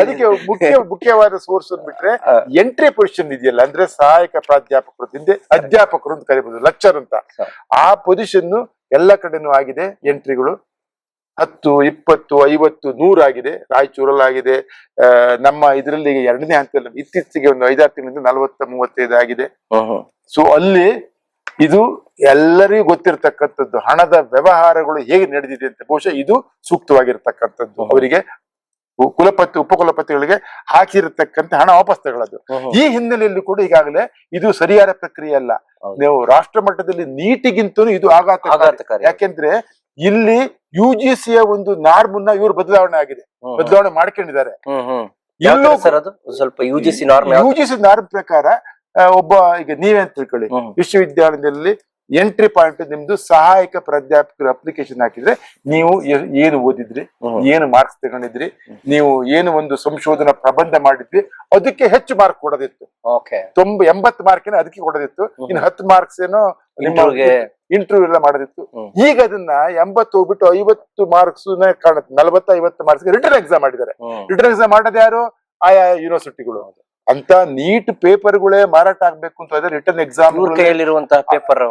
ಅದಕ್ಕೆ ಮುಖ್ಯವಾದ ಸೋರ್ಸ್ ಅಂದ್ಬಿಟ್ರೆ ಎಂಟ್ರಿ ಪೊಸಿಷನ್ ಇದೆಯಲ್ಲ, ಅಂದ್ರೆ ಸಹಾಯಕ ಪ್ರಾಧ್ಯಾಪಕರು ಹಿಂದೆ ಅಧ್ಯಾಪಕರು ಅಂತ ಕರಿಬಹುದು, ಲೆಕ್ಚರ್ ಅಂತ. ಆ ಪೊಸಿಷನ್ ಎಲ್ಲ ಕಡೆನೂ ಆಗಿದೆ. ಎಂಟ್ರಿಗಳು 10, 20, 50, 100 ಆಗಿದೆ. ರಾಯಚೂರಲ್ಲಾಗಿದೆ. ನಮ್ಮ ಇದರಲ್ಲಿ ಎರಡನೇ ಹಂತದಲ್ಲಿ ಇತ್ತೀಚೆಗೆ ಒಂದು 5-6 ತಿಂಗಳಿಂದ 40-35 ಆಗಿದೆ. ಸೊ ಅಲ್ಲಿ ಇದು ಎಲ್ಲರಿಗೂ ಗೊತ್ತಿರತಕ್ಕಂಥದ್ದು, ಹಣದ ವ್ಯವಹಾರಗಳು ಹೇಗೆ ನಡೆದಿದೆ ಅಂತ. ಬಹುಶಃ ಇದು ಸೂಕ್ತವಾಗಿರ್ತಕ್ಕಂಥದ್ದು, ಅವರಿಗೆ ಉಪಕುಲಪತಿಗಳಿಗೆ ಹಾಕಿರತಕ್ಕಂಥ ಹಣ ವಾಪಸ್ ತಗೊಳ್ಳೋದು. ಈ ಹಿನ್ನೆಲೆಯಲ್ಲಿ ಕೂಡ ಈಗಾಗಲೇ ಇದು ಸರಿಯಾದ ಪ್ರಕ್ರಿಯೆ ಅಲ್ಲ. ನೀವು ರಾಷ್ಟ್ರ ಮಟ್ಟದಲ್ಲಿ ನೀಟಿಗಿಂತಲೂ ಇದು ಆಘಾತಕಾರಿ. ಯಾಕೆಂದ್ರೆ ಇಲ್ಲಿ UGCಯ ಒಂದು ನಾರ್ಮನ್ನ ಇವರು ಬದಲಾವಣೆ ಮಾಡ್ಕೊಂಡಿದ್ದಾರೆ. ಸ್ವಲ್ಪ UGC ನಾರ್ಮ್ ಪ್ರಕಾರ ಒಬ್ಬ, ಈಗ ನೀವೇ ಅಂತ ತಿಳ್ಕೊಳ್ಳಿ, ವಿಶ್ವವಿದ್ಯಾಲಯದಲ್ಲಿ ಎಂಟ್ರಿ ಪಾಯಿಂಟ್ ನಿಮ್ದು ಸಹಾಯಕ ಪ್ರಾಧ್ಯಾಪಕರು ಅಪ್ಲಿಕೇಶನ್ ಹಾಕಿದ್ರೆ, ನೀವು ಏನು ಓದಿದ್ರಿ, ಏನು ಮಾರ್ಕ್ಸ್ ತಗೊಂಡಿದ್ರಿ, ನೀವು ಏನು ಒಂದು ಸಂಶೋಧನಾ ಪ್ರಬಂಧ ಮಾಡಿದ್ರಿ, ಅದಕ್ಕೆ ಹೆಚ್ಚು ಮಾರ್ಕ್ ಕೊಡೋದಿತ್ತು. 80 ಮಾರ್ಕಿನ ಅದಕ್ಕೆ ಕೊಡೋದಿತ್ತು. ಇನ್ನು 10 ಮಾರ್ಕ್ಸ್ ಏನೋ ನಿಮ್ಮ ಇಂಟರ್ವ್ಯೂ ಎಲ್ಲ ಮಾಡೋದಿತ್ತು. ಈಗ ಅದನ್ನ 80 ಹೋಗ್ಬಿಟ್ಟು 50 ಮಾರ್ಕ್ಸ್ ಕಾಣುತ್ತೆ. 40-50 ಮಾರ್ಕ್ಸ್ ರಿಟರ್ನ್ ಎಕ್ಸಾಮ್ ಮಾಡಿದ್ದಾರೆ. ರಿಟರ್ನ್ ಎಕ್ಸಾಮ್ ಮಾಡೋದು ಯಾರು? ಆಯಾ ಯೂನಿವರ್ಸಿಟಿಗಳು. ಅಂತ ನೀಟ್ ಪೇಪರ್ಗಳೇ ಮಾರಾಟ ಆಗ್ಬೇಕು ಅಂತ ರಿಟರ್ನ್ ಎಕ್ಸಾಮ್ ಕೈಯಲ್ಲಿರುವಂತಹ ಪೇಪರ್.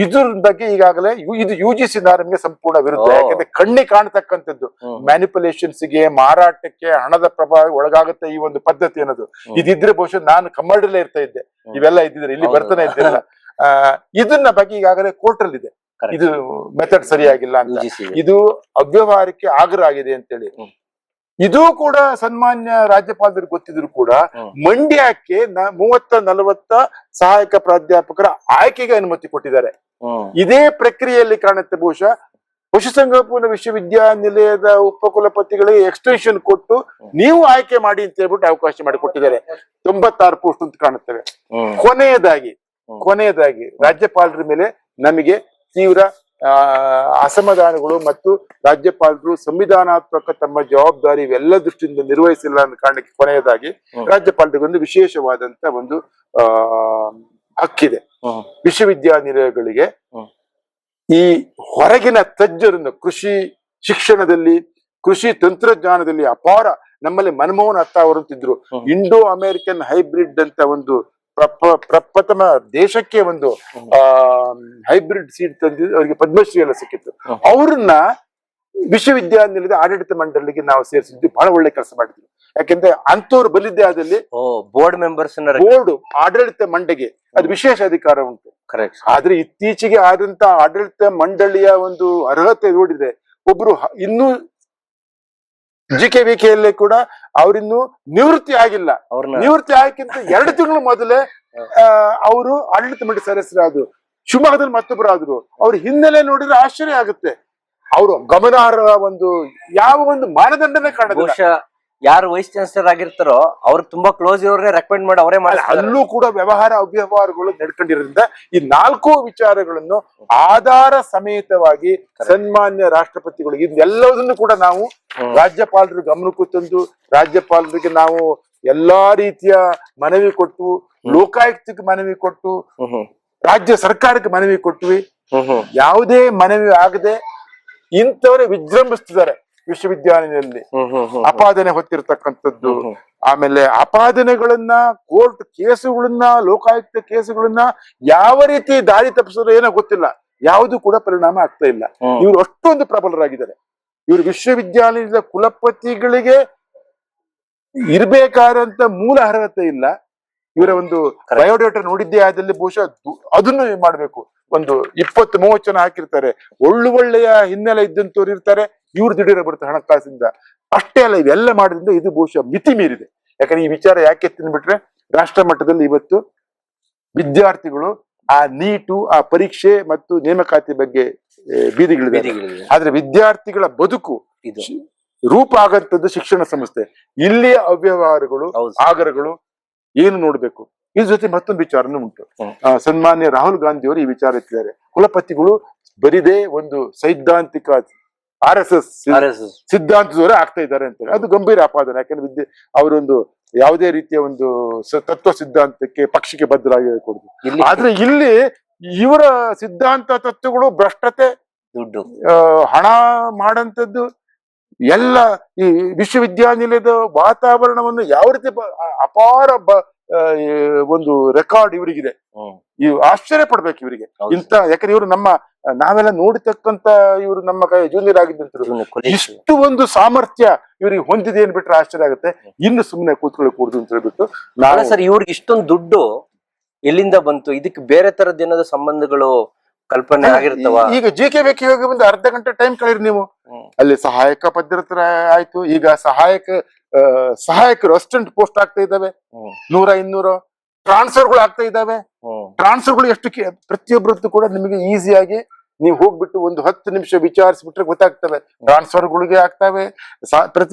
ಇದ್ರ ಬಗ್ಗೆ ಈಗಾಗಲೇ ಇದು UGC ನಾರ್ಮ್ಗೆ ಸಂಪೂರ್ಣ ವಿರುದ್ಧ. ಯಾಕಂದ್ರೆ ಕಣ್ಣಿಗೆ ಕಾಣತಕ್ಕಂಥದ್ದು ಮ್ಯಾನಿಪುಲೇಷನ್ಸ್ ಗೆ, ಮಾರಾಟಕ್ಕೆ, ಹಣದ ಪ್ರಭಾವ ಒಳಗಾಗುತ್ತೆ ಈ ಒಂದು ಪದ್ಧತಿ ಅನ್ನೋದು. ಇದಿದ್ರೆ ಬಹುಶಃ ನಾನು ಕಮ್ಮಡಲ್ಲೇ ಇರ್ತಾ ಇದ್ದೆ, ಇವೆಲ್ಲ ಇದ್ದಿದ್ರೆ ಇಲ್ಲಿ ಬರ್ತಾನೆ ಇದ್ದಿರಲ್ಲ. ಇದನ್ನ ಬಗ್ಗೆ ಈಗಾಗಲೇ ಕೋರ್ಟ್ ಅಲ್ಲಿ ಇದೆ, ಇದು ಮೆಥಡ್ ಸರಿಯಾಗಿಲ್ಲ ಅಂತ, ಇದು ಅವ್ಯವಹಾರಕ್ಕೆ ಆಗ್ರಹ ಆಗಿದೆ ಅಂತೇಳಿ. ಇದು ಕೂಡ ಸನ್ಮಾನ್ಯ ರಾಜ್ಯಪಾಲರಿಗೆ ಗೊತ್ತಿದ್ರು ಕೂಡ ಮಂಡ್ಯಕ್ಕೆ 30-40 ಸಹಾಯಕ ಪ್ರಾಧ್ಯಾಪಕರ ಆಯ್ಕೆಗೆ ಅನುಮತಿ ಕೊಟ್ಟಿದ್ದಾರೆ. ಇದೇ ಪ್ರಕ್ರಿಯೆಯಲ್ಲಿ ಕಾಣುತ್ತೆ ಬಹುಶಃ ಪಶುಸಂಗೋಪನಾ ವಿಶ್ವವಿದ್ಯಾನಿಲಯದ ಉಪಕುಲಪತಿಗಳಿಗೆ ಎಕ್ಸ್ಟೆನ್ಷನ್ ಕೊಟ್ಟು ನೀವು ಆಯ್ಕೆ ಮಾಡಿ ಅಂತ ಹೇಳ್ಬಿಟ್ಟು ಅವಕಾಶ ಮಾಡಿ ಕೊಟ್ಟಿದ್ದಾರೆ. 96 ಪೋಸ್ಟ್ ಅಂತ ಕಾಣುತ್ತವೆ. ಕೊನೆಯದಾಗಿ ರಾಜ್ಯಪಾಲರ ಮೇಲೆ ನಮಗೆ ತೀವ್ರ ಅಸಮಾಧಾನಗಳು ಮತ್ತು ರಾಜ್ಯಪಾಲರು ಸಂವಿಧಾನಾತ್ಮಕ ತಮ್ಮ ಜವಾಬ್ದಾರಿ ಇವೆಲ್ಲ ದೃಷ್ಟಿಯಿಂದ ನಿರ್ವಹಿಸಿಲ್ಲ ಅನ್ನೋ ಕಾರಣಕ್ಕೆ ಕೊನೆಯದಾಗಿ ರಾಜ್ಯಪಾಲರಿಗೊಂದು ವಿಶೇಷವಾದಂತ ಒಂದು ಹಕ್ಕಿದೆ. ವಿಶ್ವವಿದ್ಯಾನಿಲಯಗಳಿಗೆ ಈ ಹೊರಗಿನ ತಜ್ಞರನ್ನು ಕೃಷಿ ಶಿಕ್ಷಣದಲ್ಲಿ, ಕೃಷಿ ತಂತ್ರಜ್ಞಾನದಲ್ಲಿ ಅಪಾರ, ನಮ್ಮಲ್ಲಿ ಮನಮೋಹನ್ ಅತ್ತ ಅವರಂತಿದ್ರು, ಇಂಡೋ ಅಮೆರಿಕನ್ ಹೈಬ್ರಿಡ್ ಅಂತ ಒಂದು ಪ್ರಪ್ರಥಮ ದೇಶಕ್ಕೆ ಒಂದು ಹೈಬ್ರಿಡ್ ಸೀಟ್ ತಂದು ಅವರಿಗೆ ಪದ್ಮಶ್ರೀ ಎಲ್ಲ ಸಿಕ್ಕಿತ್ತು. ಅವ್ರನ್ನ ವಿಶ್ವವಿದ್ಯಾನಿಲಯದ ಆಡಳಿತ ಮಂಡಳಿಗೆ ನಾವು ಸೇರಿಸಿದ್ವಿ. ಬಹಳ ಒಳ್ಳೆ ಕೆಲಸ ಮಾಡಿದ್ವಿ. ಯಾಕೆಂದ್ರೆ ಅಂತವ್ರು ಬಲಿದ್ದೆ ಆದಲ್ಲಿ ಬೋರ್ಡ್ ಮೆಂಬರ್ಸ್ ಬೋರ್ಡ್ ಆಡಳಿತ ಮಂಡಳಿಗೆ ಅದು ವಿಶೇಷ ಅಧಿಕಾರ ಉಂಟು. ಕರೆಕ್ಟ್. ಆದ್ರೆ ಇತ್ತೀಚೆಗೆ ಆದಂತ ಆಡಳಿತ ಮಂಡಳಿಯ ಒಂದು ಅರ್ಹತೆ ನೋಡಿದ್ರೆ ಒಬ್ರು ಇನ್ನೂ GKVKಯಲ್ಲಿ ಕೂಡ ಅವರಿನ್ನು ನಿವೃತ್ತಿ ಆಗಿಲ್ಲ. ನಿವೃತ್ತಿ ಆಗಕ್ಕಿಂತ 2 ತಿಂಗಳು ಮೊದಲೇ ಅವರು ಆಡಳಿತ ಮಂಡಳಿ ಸದಸ್ಯರಾದ್ರು. ಶಿವಮೊಗ್ಗದಲ್ಲಿ ಮತ್ತೊಬ್ಬರಾದ್ರು. ಅವ್ರ ಹಿನ್ನೆಲೆ ನೋಡಿದ್ರೆ ಆಶ್ಚರ್ಯ ಆಗುತ್ತೆ. ಅವರು ಗಮನಾರ್ಹ ಒಂದು ಯಾವ ಒಂದು ಮಾನದಂಡನೇ ಕಾಣೋದಿಲ್ಲ. ಯಾರು ವೈಸ್ ಚಾನ್ಸಲರ್ ಆಗಿರ್ತಾರೋ ಅವ್ರಿಗೆ ತುಂಬಾ ಕ್ಲೋಸ್ ಇರೋರೇ ರೆಕಮೆಂಡ್ ಮಾಡಿ ಅವರೇ ಮಾಡಿ. ಅಲ್ಲೂ ಕೂಡ ಅವ್ಯವಹಾರಗಳು ನಡ್ಕೊಂಡಿರೋದ್ರಿಂದ ಈ 4 ವಿಚಾರಗಳನ್ನು ಆಧಾರ ಸಮೇತವಾಗಿ ಸನ್ಮಾನ್ಯ ರಾಷ್ಟ್ರಪತಿಗಳು ಇದೆಲ್ಲದನ್ನು ಕೂಡ ನಾವು ರಾಜ್ಯಪಾಲರ ಗಮನಕ್ಕೂ ತಂದು ರಾಜ್ಯಪಾಲರಿಗೆ ನಾವು ಎಲ್ಲಾ ರೀತಿಯ ಮನವಿ ಕೊಟ್ಟು, ಲೋಕಾಯುಕ್ತಕ್ಕೆ ಮನವಿ ಕೊಟ್ಟು, ರಾಜ್ಯ ಸರ್ಕಾರಕ್ಕೆ ಮನವಿ ಕೊಟ್ವಿ. ಯಾವುದೇ ಮನವಿ ಆಗದೆ ಇಂಥವರೇ ವಿಜೃಂಭಿಸ್ತಿದ್ದಾರೆ ವಿಶ್ವವಿದ್ಯಾಲಯದಲ್ಲಿ ಅಪಾದನೆ ಹೊತ್ತಿರ್ತಕ್ಕಂಥದ್ದು. ಆಮೇಲೆ ಅಪಾದನೆಗಳನ್ನ, ಕೋರ್ಟ್ ಕೇಸುಗಳನ್ನ, ಲೋಕಾಯುಕ್ತ ಕೇಸುಗಳನ್ನ ಯಾವ ರೀತಿ ದಾರಿ ತಪ್ಪಿಸೋದು ಏನೋ ಗೊತ್ತಿಲ್ಲ. ಯಾವುದು ಕೂಡ ಪರಿಣಾಮ ಆಗ್ತಾ ಇಲ್ಲ. ಇವರು ಅಷ್ಟೊಂದು ಪ್ರಬಲರಾಗಿದ್ದಾರೆ. ಇವರು ವಿಶ್ವವಿದ್ಯಾಲಯದ ಕುಲಪತಿಗಳಿಗೆ ಇರ್ಬೇಕಾದಂತ ಮೂಲ ಅರ್ಹತೆ ಇಲ್ಲ. ಇವರ ಒಂದು ಬಯೋಡೇಟಾ ನೋಡಿದ್ದೇ ಆದಲ್ಲಿ ಬಹುಶಃ ಅದನ್ನು ಮಾಡ್ಬೇಕು. ಒಂದು 20-30 ಜನ ಹಾಕಿರ್ತಾರೆ. ಒಳ್ಳೆಯ ಹಿನ್ನೆಲೆ ಇದ್ದಂತವ್ರು ಇರ್ತಾರೆ. ಇವ್ರು ದಿಢೀರ ಬರುತ್ತೆ ಹಣಕಾಸಿಂದ. ಅಷ್ಟೇ ಅಲ್ಲ, ಇವೆಲ್ಲ ಮಾಡಿದ್ರಿಂದ ಇದು ಬಹುಶಃ ಮಿತಿ ಮೀರಿದೆ. ಯಾಕಂದ್ರೆ ಈ ವಿಚಾರ ಯಾಕೆ ತಿಂದ್ಬಿಟ್ರೆ ರಾಷ್ಟ್ರ ಮಟ್ಟದಲ್ಲಿ ಇವತ್ತು ವಿದ್ಯಾರ್ಥಿಗಳು ಆ ನೀಟು, ಆ ಪರೀಕ್ಷೆ ಮತ್ತು ನೇಮಕಾತಿ ಬಗ್ಗೆ ಬೀದಿಗಳಿದೆ. ಆದ್ರೆ ವಿದ್ಯಾರ್ಥಿಗಳ ಬದುಕು ರೂಪ ಆಗಂತದ್ದು ಶಿಕ್ಷಣ ಸಂಸ್ಥೆ. ಇಲ್ಲಿಯ ಅವ್ಯವಹಾರಗಳು, ಆಗರಗಳು ಏನು ನೋಡ್ಬೇಕು. ಇದ್ರ ಜೊತೆ ಮತ್ತೊಂದು ವಿಚಾರನೂ ಉಂಟು. ಸನ್ಮಾನ್ಯ ರಾಹುಲ್ ಗಾಂಧಿ ಅವರು ಈ ವಿಚಾರ ಎತ್ತಿದ್ದಾರೆ. ಕುಲಪತಿಗಳು ಬರಿದೇ ಒಂದು ಸೈದ್ಧಾಂತಿಕ RSS ಸಿದ್ಧಾಂತದವರೇ ಆಗ್ತಾ ಇದ್ದಾರೆ ಅಂತೇಳಿ ಅದು ಗಂಭೀರ ಅಪಾದನೆ. ಯಾಕಂದ್ರೆ ಅವರೊಂದು ಯಾವುದೇ ರೀತಿಯ ಒಂದು ತತ್ವ ಸಿದ್ಧಾಂತಕ್ಕೆ, ಪಕ್ಷಕ್ಕೆ ಬದ್ಧರಾಗಿರಕೂಡದು. ಆದ್ರೆ ಇಲ್ಲಿ ಇವರ ಸಿದ್ಧಾಂತ ತತ್ವಗಳು ಭ್ರಷ್ಟತೆ, ದುಡ್ಡು, ಹಣ ಮಾಡಂತದ್ದು ಎಲ್ಲ ಈ ವಿಶ್ವವಿದ್ಯಾನಿಲಯದ ವಾತಾವರಣವನ್ನು ಯಾವ ರೀತಿ ಅಪಾರ ಒಂದು ರೆಕಾರ್ಡ್ ಇವರಿಗಿದೆ. ಇವು ಆಶ್ಚರ್ಯ ಪಡ್ಬೇಕು ಇವರಿಗೆ ಇಂತ. ಯಾಕಂದ್ರೆ ಇವರು ನಾವೆಲ್ಲ ನೋಡಿತಕ್ಕಂತ ಇವರು ನಮ್ಮ ಕೈ ಜೂನಿಯರ್ ಆಗಿದ್ದಂತರು ಇಷ್ಟು ಒಂದು ಸಾಮರ್ಥ್ಯ ಇವ್ರಿಗೆ ಹೊಂದಿದೆ ಏನ್ಬಿಟ್ರೆ ಆಶ್ಚರ್ಯ ಆಗುತ್ತೆ. ಇನ್ನು ಸುಮ್ಮನೆ ಕೂತ್ಕೊಳ್ಳಿ ಅಂತ ಹೇಳ್ಬಿಟ್ಟು ನಾನು ಸರ್ ಇವ್ರಿಗೆ ಇಷ್ಟೊಂದು ದುಡ್ಡು ಎಲ್ಲಿಂದ ಬಂತು? ಇದಕ್ಕೆ ಬೇರೆ ತರದ ಏನದ ಸಂಬಂಧಗಳು ಕಲ್ಪನೆ ಆಗಿರ್ತಾವ? ಈಗ GKVK ಹೋಗಿ ಬಂದು ಅರ್ಧ ಗಂಟೆ ಟೈಮ್ ಕಳೀರಿ ನೀವು. ಅಲ್ಲಿ ಸಹಾಯಕ ಪದ್ಧತಿ ಆಯ್ತು. ಈಗ ಸಹಾಯಕರು ಅಸಿಸ್ಟೆಂಟ್ ಪೋಸ್ಟ್ ಆಗ್ತಾ ಇದ್ದಾವೆ. 100-200 ಟ್ರಾನ್ಸ್ಫರ್ಗಳು ಆಗ್ತಾ ಇದ್ದಾವೆ. ಟ್ರಾನ್ಸ್ಫರ್ಗಳು ಎಷ್ಟು ಪ್ರತಿಯೊಬ್ಬರದ್ದು ಕೂಡ ನಿಮಗೆ ಈಸಿಯಾಗಿ ನೀವು ಹೋಗ್ಬಿಟ್ಟು ಒಂದು 10 ನಿಮಿಷ ವಿಚಾರಿಸ್ಬಿಟ್ರೆ ಗೊತ್ತಾಗ್ತವೆ. ಟ್ರಾನ್ಸ್ಫರ್ಗಳಿಗೆ ಆಗ್ತವೆ.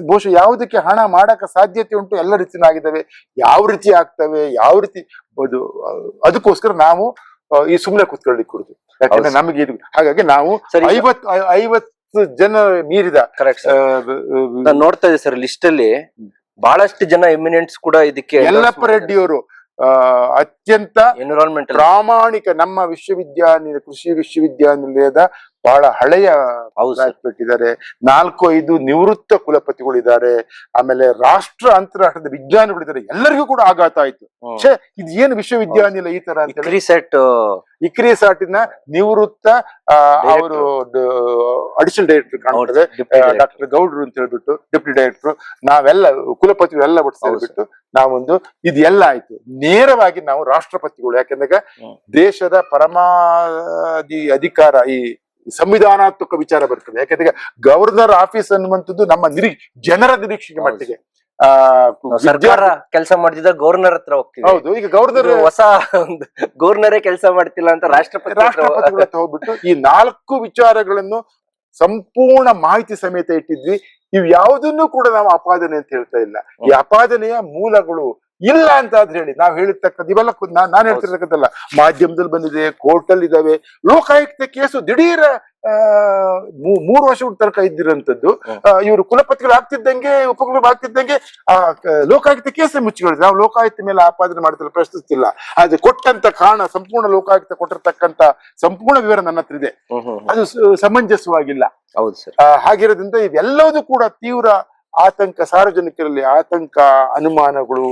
ಬಹುಶಃ ಯಾವುದಕ್ಕೆ ಹಣ ಮಾಡಕ ಸಾಧ್ಯತೆ ಉಂಟು ಎಲ್ಲ ರೀತಿನ ಆಗಿದ್ದಾವೆ. ಯಾವ ರೀತಿ ಆಗ್ತವೆ, ಯಾವ ರೀತಿ ಅದಕ್ಕೋಸ್ಕರ ನಾವು ಈ ಸುಮ್ಮನೆ ಕೂತ್ಕೊಳ್ಳಿ ಕುರಿತು. ಯಾಕಂದ್ರೆ ನಮಗೆ ಇದು ಹಾಗಾಗಿ ನಾವು 50 ಜನ ಮೀರಿದ ನಾನು ನೋಡ್ತಾ ಇದ್ದೆ ಸರ್ ಲಿಸ್ಟ್ ಅಲ್ಲಿ ಬಹಳಷ್ಟು ಜನ ಎಮಿನೆಂಟ್ಸ್ ಕೂಡ ಇದಕ್ಕೆ. ಯಲ್ಲಪ್ಪ ರೆಡ್ಡಿಯವರು ಅತ್ಯಂತ ಎನ್ವಿರಾನ್ಮೆಂಟಲ್ ಪ್ರಾಮಾಣಿಕ ನಮ್ಮ ವಿಶ್ವವಿದ್ಯಾನಿಲಯ, ಕೃಷಿ ವಿಶ್ವವಿದ್ಯಾನಿಲಯದ ಬಹಳ ಹಳೆಯ ಇದ್ದಾರೆ. 4-5 ನಿವೃತ್ತ ಕುಲಪತಿಗಳಿದ್ದಾರೆ. ಆಮೇಲೆ ರಾಷ್ಟ್ರ ಅಂತಾರಾಷ್ಟ್ರದ ವಿಜ್ಞಾನಿಗಳಿದ್ದಾರೆ. ಎಲ್ಲರಿಗೂ ಕೂಡ ಆಘಾತ ಆಯ್ತು. ಇದು ಏನು ವಿಶ್ವವಿದ್ಯಾನಿಲಯ ಈ ತರ ಅಂತ. ಇಕ್ರಿಸಾಟಿನ ನಿವೃತ್ತ ಅವರು ಅಡಿಷನಲ್ ಡೈರೆಕ್ಟರ್ ಕಾಣ್ತದೆ, ಡಾಕ್ಟರ್ ಗೌಡ್ರು ಅಂತ ಹೇಳ್ಬಿಟ್ಟು ಡೆಪ್ಯೂಟಿ ಡೈರೆಕ್ಟರ್. ನಾವೆಲ್ಲ ಕುಲಪತಿಗಳೆಲ್ಲ ಒಟ್ಟು ಸೇರ್ಬಿಟ್ಟು ನಾವೊಂದು ಇದೆಲ್ಲ ಆಯ್ತು. ನೇರವಾಗಿ ನಾವು ರಾಷ್ಟ್ರಪತಿಗಳು. ಯಾಕಂದ್ರೆ ದೇಶದ ಪರಮಾಧಿಕಾರ ಈ ಸಂವಿಧಾನಾತ್ಮಕ ವಿಚಾರ ಬರ್ತದೆ. ಯಾಕಂದ್ರೆ ಗವರ್ನರ್ ಆಫೀಸ್ ಅನ್ನುವಂಥದ್ದು ನಮ್ಮ ಜನರ ನಿರೀಕ್ಷೆಗೆ ಮಟ್ಟಿಗೆ ಸರ್ಕಾರ ಕೆಲಸ ಮಾಡ್ತಿದ್ದ ಗವರ್ನರ್ ಹತ್ರ ಹೋಗ್ತೀವಿ. ಹೌದು, ಈಗ ಗವರ್ನರ್ ಹೊಸ ಗವರ್ನರೇ ಕೆಲಸ ಮಾಡ್ತಿಲ್ಲ ಅಂತ ರಾಷ್ಟ್ರಪತಿಗಳ ಹೋಗ್ಬಿಟ್ಟು ಈ 4 ವಿಚಾರಗಳನ್ನು ಸಂಪೂರ್ಣ ಮಾಹಿತಿ ಸಮೇತ ಇಟ್ಟಿದ್ವಿ. ಇವ್ ಯಾವುದನ್ನು ಕೂಡ ನಾವು ಅಪಾದನೆ ಅಂತ ಹೇಳ್ತಾ ಇಲ್ಲ. ಈ ಅಪಾದನೆಯ ಮೂಲಗಳು ಇಲ್ಲ ಅಂತ ಆದ್ರೆ ಹೇಳಿ ನಾವು ಹೇಳಿರ್ತಕ್ಕಂಥ ಇವೆಲ್ಲ ನಾನು ಹೇಳ್ತಿರ್ತಕ್ಕಂಥಲ್ಲ, ಮಾಧ್ಯಮದಲ್ಲಿ ಬಂದಿದೆ, ಕೋರ್ಟ್ ಅಲ್ಲಿ ಇದಾವೆ. ಲೋಕಾಯುಕ್ತ ಕೇಸು ದಿಢೀರ 3 ವರ್ಷಗಳ ತನಕ ಇದ್ದಿರಂತದ್ದು ಇವರು ಕುಲಪತಿಗಳು ಆಗ್ತಿದ್ದಂಗೆ, ಉಪಕುಲಪತಿ ಆಗ್ತಿದ್ದಂಗೆ ಲೋಕಾಯುಕ್ತ ಕೇಸೇ ಮುಚ್ಚಿಗಳಿದೆ. ನಾವು ಲೋಕಾಯುಕ್ತ ಮೇಲೆ ಆಪಾದನೆ ಮಾಡ್ತಿಲ್ಲ, ಪ್ರಶ್ನಿಸ್ತಿಲ್ಲ. ಆದ್ರೆ ಕೊಟ್ಟಂತ ಕಾರಣ ಸಂಪೂರ್ಣ ಲೋಕಾಯುಕ್ತ ಕೊಟ್ಟಿರ್ತಕ್ಕಂಥ ಸಂಪೂರ್ಣ ವಿವರ ನನ್ನ ಹತ್ರ ಇದೆ. ಅದು ಸಮಂಜಸವಾಗಿಲ್ಲ. ಹೌದು ಸರ್. ಹಾಗಿರೋದ್ರಿಂದ ಇವೆಲ್ಲವೂ ಕೂಡ ತೀವ್ರ ಆತಂಕ, ಸಾರ್ವಜನಿಕರಲ್ಲಿ ಆತಂಕ, ಅನುಮಾನಗಳು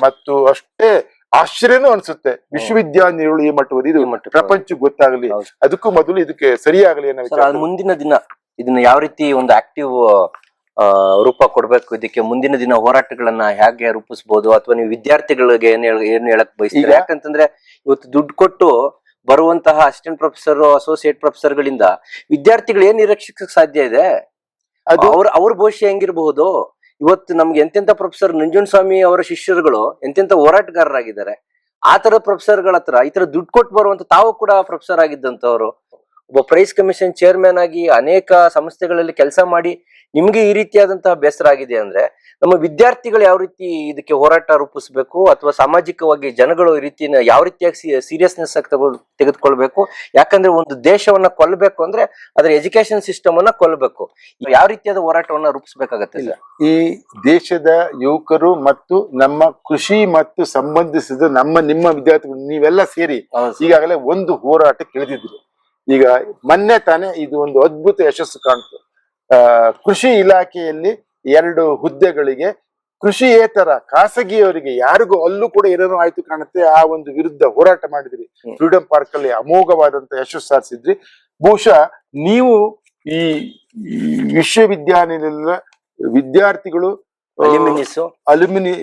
ಮತ್ತು ಅಷ್ಟೇ ಆಶ್ಚರ್ಯನೂ ಅನ್ಸುತ್ತೆ. ವಿಶ್ವವಿದ್ಯಾನಿಲಯಗಳು ಈ ಮಟ್ಟದಲ್ಲಿ ಇದು ಪ್ರಪಂಚಕ್ಕೆ ಗೊತ್ತಾಗಲಿ, ಅದಕ್ಕೂ ಮೊದಲು ಇದಕ್ಕೆ ಸರಿಯಾಗಲಿ ಅನ್ನೋ ವಿಚಾರ. ಮುಂದಿನ ದಿನ ಇದನ್ನ ಯಾವ ರೀತಿ ಒಂದು ಆಕ್ಟಿವ್ ರೂಪ ಕೊಡ್ಬೇಕು, ಇದಕ್ಕೆ ಮುಂದಿನ ದಿನ ಹೋರಾಟಗಳನ್ನ ಹೇಗೆ ರೂಪಿಸಬಹುದು, ಅಥವಾ ನೀವು ವಿದ್ಯಾರ್ಥಿಗಳಿಗೆ ಏನ್ ಹೇಳಕ್ ಬಯಸ್ತೀರಾ? ಯಾಕಂತಂದ್ರೆ ಇವತ್ತು ದುಡ್ಡು ಕೊಟ್ಟು ಬರುವಂತಹ ಅಸಿಸ್ಟೆಂಟ್ ಪ್ರೊಫೆಸರ್, ಅಸೋಸಿಯೇಟ್ ಪ್ರೊಫೆಸರ್ ಗಳಿಂದ ವಿದ್ಯಾರ್ಥಿಗಳು ಏನ್ ನಿರೀಕ್ಷಿಸಕ್ ಸಾಧ್ಯ ಇದೆ? ಅವ್ರ ಭವಿಷ್ಯ ಹೆಂಗಿರಬಹುದು? ಇವತ್ತು ನಮ್ಗೆ ಎಂತೆಂತ ಪ್ರೊಫೆಸರ್ ನಂಜುಂಡಸ್ವಾಮಿ ಅವರ ಶಿಷ್ಯರುಗಳು ಎಂತೆಂತ ಹೋರಾಟಗಾರರಾಗಿದ್ದಾರೆ. ಆ ತರ ಪ್ರೊಫೆಸರ್ಗಳ ಹತ್ರ ಈ ತರ ದುಡ್ಡು ಕೊಟ್ಟು ಬರುವಂತ ತಾವು ಕೂಡ ಪ್ರೊಫೆಸರ್ ಆಗಿದ್ದಂತವ್ರು, ಒಬ್ಬ ಪ್ರೈಸ್ ಕಮಿಷನ್ ಚೇರ್ಮನ್ ಆಗಿ ಅನೇಕ ಸಂಸ್ಥೆಗಳಲ್ಲಿ ಕೆಲಸ ಮಾಡಿ ನಿಮ್ಗೆ ಈ ರೀತಿಯಾದಂತಹ ಬೇಸರ ಆಗಿದೆ ಅಂದ್ರೆ, ನಮ್ಮ ವಿದ್ಯಾರ್ಥಿಗಳು ಯಾವ ರೀತಿ ಇದಕ್ಕೆ ಹೋರಾಟ ರೂಪಿಸ್ಬೇಕು, ಅಥವಾ ಸಾಮಾಜಿಕವಾಗಿ ಜನಗಳು ಈ ರೀತಿನ ಯಾವ ರೀತಿಯಾಗಿ ಸೀರಿಯಸ್ನೆಸ್ ಆಗಿ ತೆಗೆದುಕೊಳ್ಬೇಕು? ಯಾಕಂದ್ರೆ ಒಂದು ದೇಶವನ್ನ ಕೊಲ್ಲಬೇಕು ಅಂದ್ರೆ ಅದರ ಎಜುಕೇಶನ್ ಸಿಸ್ಟಮ್ ಅನ್ನ ಕೊಲ್ಲಬೇಕು. ಯಾವ ರೀತಿಯಾದ ಹೋರಾಟವನ್ನ ರೂಪಿಸ್ಬೇಕಾಗತ್ತೆ ಸರ್? ಈ ದೇಶದ ಯುವಕರು ಮತ್ತು ನಮ್ಮ ಕೃಷಿ ಮತ್ತು ಸಂಬಂಧಿಸಿದ ನಿಮ್ಮ ವಿದ್ಯಾರ್ಥಿಗಳು ನೀವೆಲ್ಲ ಸೇರಿ ಈಗಾಗಲೇ ಒಂದು ಹೋರಾಟ ಕೇಳಿದ್ರು. ಈಗ ಮೊನ್ನೆ ತಾನೇ ಇದು ಒಂದು ಅದ್ಭುತ ಯಶಸ್ಸು ಕಾಣ್ತು. ಕೃಷಿ ಇಲಾಖೆಯಲ್ಲಿ 2 ಹುದ್ದೆಗಳಿಗೆ ಕೃಷಿಯೇತರ ಖಾಸಗಿಯವರಿಗೆ ಯಾರಿಗೂ ಅಲ್ಲೂ ಕೂಡ ಏನೇನೋ ಆಯ್ತು ಕಾಣುತ್ತೆ. ಆ ಒಂದು ವಿರುದ್ಧ ಹೋರಾಟ ಮಾಡಿದ್ರಿ. ಫ್ರೀಡಂ ಪಾರ್ಕ್ ಅಲ್ಲಿ ಅಮೋಘವಾದಂತ ಯಶಸ್ಸು ಸಾಧಿಸಿದ್ರಿ. ಬಹುಶಃ ನೀವು ಈ ವಿಶ್ವವಿದ್ಯಾನಿಲಯದ ವಿದ್ಯಾರ್ಥಿಗಳು